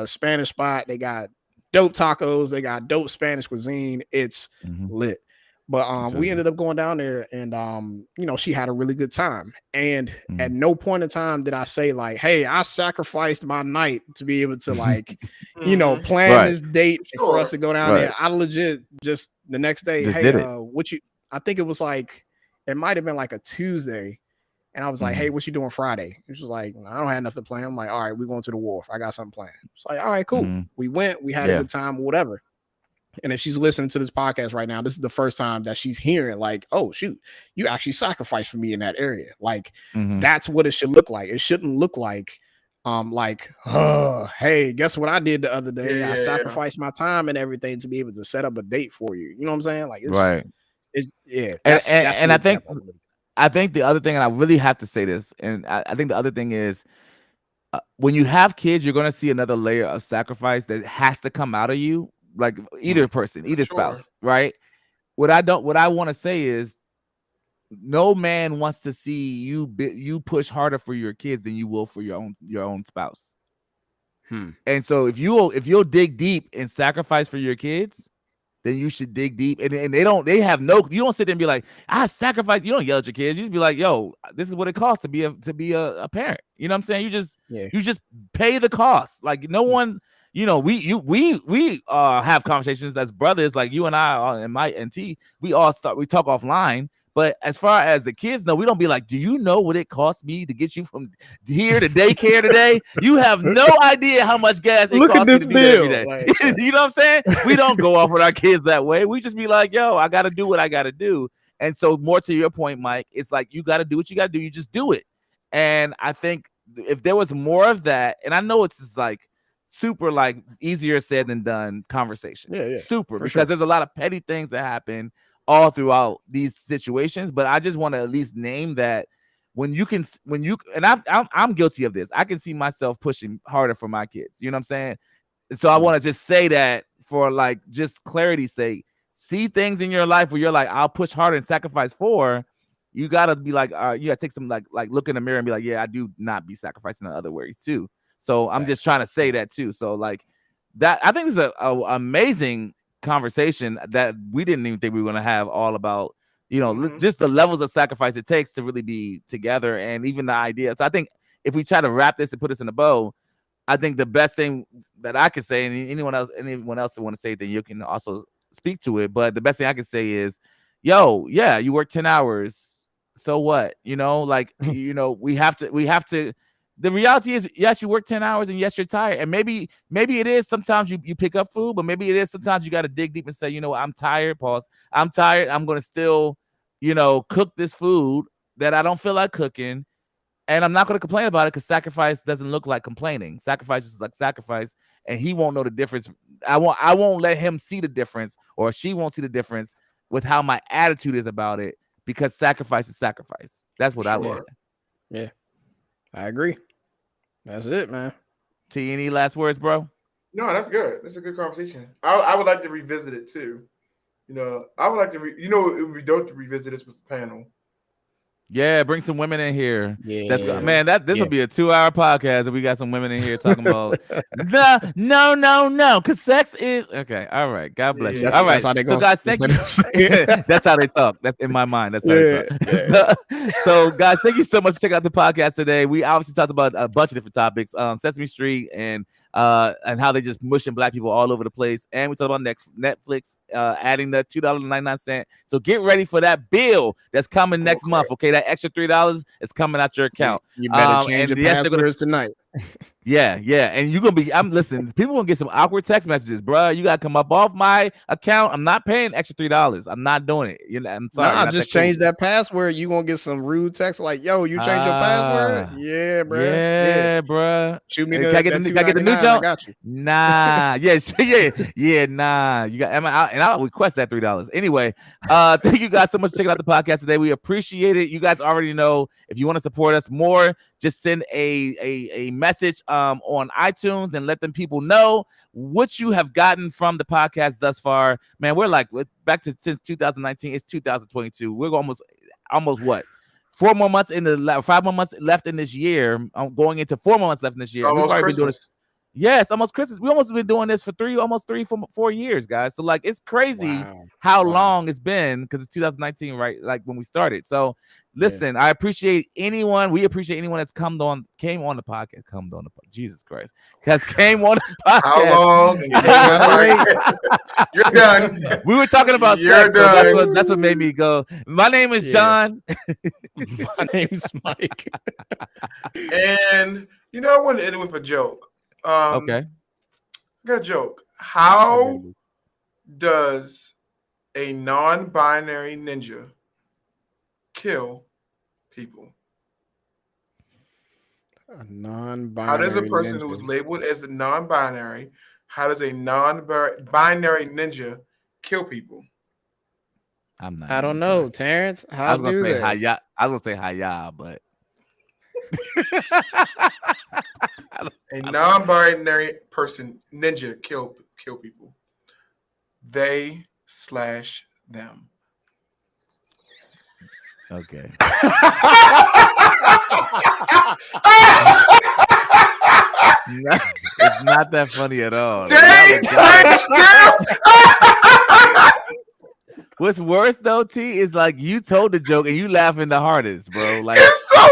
Spanish spot. They got dope tacos, they got dope Spanish cuisine. It's lit. But we ended up going down there and you know, she had a really good time. And at no point in time did I say, like, hey, I sacrificed my night to be able to, like, you know, plan this date for us to go down there. I legit just the next day, just hey, I think it was like, it might have been like a Tuesday. And I was like, hey, what you doing Friday? She was like, I don't have nothing planned. I'm like, all right, we're going to the wharf. I got something planned. It's like, all right, cool. We went, we had a good time, whatever. And if she's listening to this podcast right now, this is the first time that she's hearing, like, oh, shoot, you actually sacrificed for me in that area. Like, that's what it should look like. It shouldn't look like, oh, hey, guess what I did the other day? I sacrificed my time and everything to be able to set up a date for you. You know what I'm saying? Like, that's and I think the other thing, and I really have to say this, and I think the other thing is, when you have kids, you're going to see another layer of sacrifice that has to come out of you. Like either person, either spouse, right? What I want to say is, no man wants to see you push harder for your kids than you will for your own spouse. And so if you'll dig deep and sacrifice for your kids, then you should dig deep. And you don't sit there and be like, I sacrifice. You don't yell at your kids. You just be like, yo, this is what it costs to be a parent. You know what I'm saying? You just pay the cost. Like no one. You know, we have conversations as brothers, like you and I and Mike and T. We talk offline. But as far as the kids know, we don't be like, do you know what it costs me to get you from here to daycare today? You have no idea how much gas it costs me to be there every day. Like, you know what I'm saying? We don't go off with our kids that way. We just be like, yo, I got to do what I got to do. And so more to your point, Mike, it's like, you got to do what you got to do. You just do it. And I think if there was more of that, and I know it's just like, super like easier said than done conversation. Super, because there's a lot of petty things that happen all throughout these situations. But I just want to at least name that I'm guilty of this. I can see myself pushing harder for my kids. You know what I'm saying? So I want to just say that for like just clarity's sake. See things in your life where you're like, I'll push harder and sacrifice for. You gotta be like, you gotta take some like look in the mirror and be like, yeah, I do not be sacrificing in other ways too. So I'm just trying to say that too. So like that, I think it's a amazing conversation that we didn't even think we were going to have all about, you know, just the levels of sacrifice it takes to really be together. And even the idea. So I think if we try to wrap this and put this in a bow, I think the best thing that I could say, and anyone else that want to say it, then you can also speak to it. But the best thing I can say is, yo, yeah, you work 10 hours. So what? You know, like, you know, we have to. The reality is, yes, you work 10 hours and yes, you're tired. And maybe it is sometimes you pick up food, but maybe it is sometimes you got to dig deep and say, you know what, I'm tired, pause. I'm tired. I'm going to still, you know, cook this food that I don't feel like cooking. And I'm not going to complain about it because sacrifice doesn't look like complaining. Sacrifice is like sacrifice, and he won't know the difference. I won't let him see the difference, or she won't see the difference with how my attitude is about it, because sacrifice is sacrifice. That's what I would say. Yeah. I agree. That's it, man. T, any last words, bro? No, that's good. That's a good conversation. I would like to revisit it too. You know, I would like to. It would be dope to revisit this with the panel. Yeah, bring some women in here. Yeah, man. This will be a 2-hour podcast if we got some women in here talking about no, because sex is okay. All right, God bless you. All right, so guys, thank you. That's how they talk. That's in my mind. That's how they talk. So, guys, thank you so much for checking out the podcast today. We obviously talked about a bunch of different topics, Sesame Street and how they just mushing black people all over the place, and we talked about Netflix adding the $2.99. So get ready for that bill that's coming next month. Okay, that extra $3 is coming out your account. You better change your passwords tonight. Yeah, and you're gonna be. Listen. People gonna get some awkward text messages, bro. You gotta come up off my account. I'm not paying extra $3. I'm not doing it. I'm sorry. Nah, just change that password. You gonna get some rude text like, "Yo, you changed your password?" Yeah, bro. Yeah, bro. Shoot me Can the I get the new $2.99. I jump? got you. Nah. Yes. Yeah. Nah. You got. And I'll request that $3. Anyway. Thank you guys so much for checking out the podcast today. We appreciate it. You guys already know if you want to support us more, just send a message on iTunes and let them people know what you have gotten from the podcast thus far. Man, we're like back to since 2019. It's 2022. We're almost what? 4 more months in the 5 more months left in this year. I'm going into 4 more months left in this year. Almost We've already Christmas. been doing this. Yes, almost Christmas. We almost been doing this for 4 years, guys. So like, it's crazy how long it's been because it's 2019, right? Like when we started. So listen, I appreciate anyone. We appreciate anyone that's came on the podcast. Jesus Christ, came on the podcast. How long? You're done. We were talking about sex. So that's what made me go. My name is John. My name's Mike. And I want to end it with a joke. Okay. I got a joke. How does a non-binary ninja kill people? A non-binary. How does a person who is labeled as a non-binary, how does a non-binary ninja kill people? I'm not. I don't know, Terrence. I was gonna say hiya. I was gonna say hiya, but a non-binary person ninja kill people. They / them. Okay. It's not that funny at all. They / them. What's worse though, T, is like you told the joke and you laughing the hardest, bro. Like it's so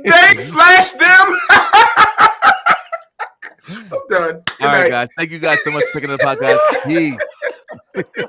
they / them. I'm done. All right, guys. Thank you guys so much for picking up the podcast. Peace.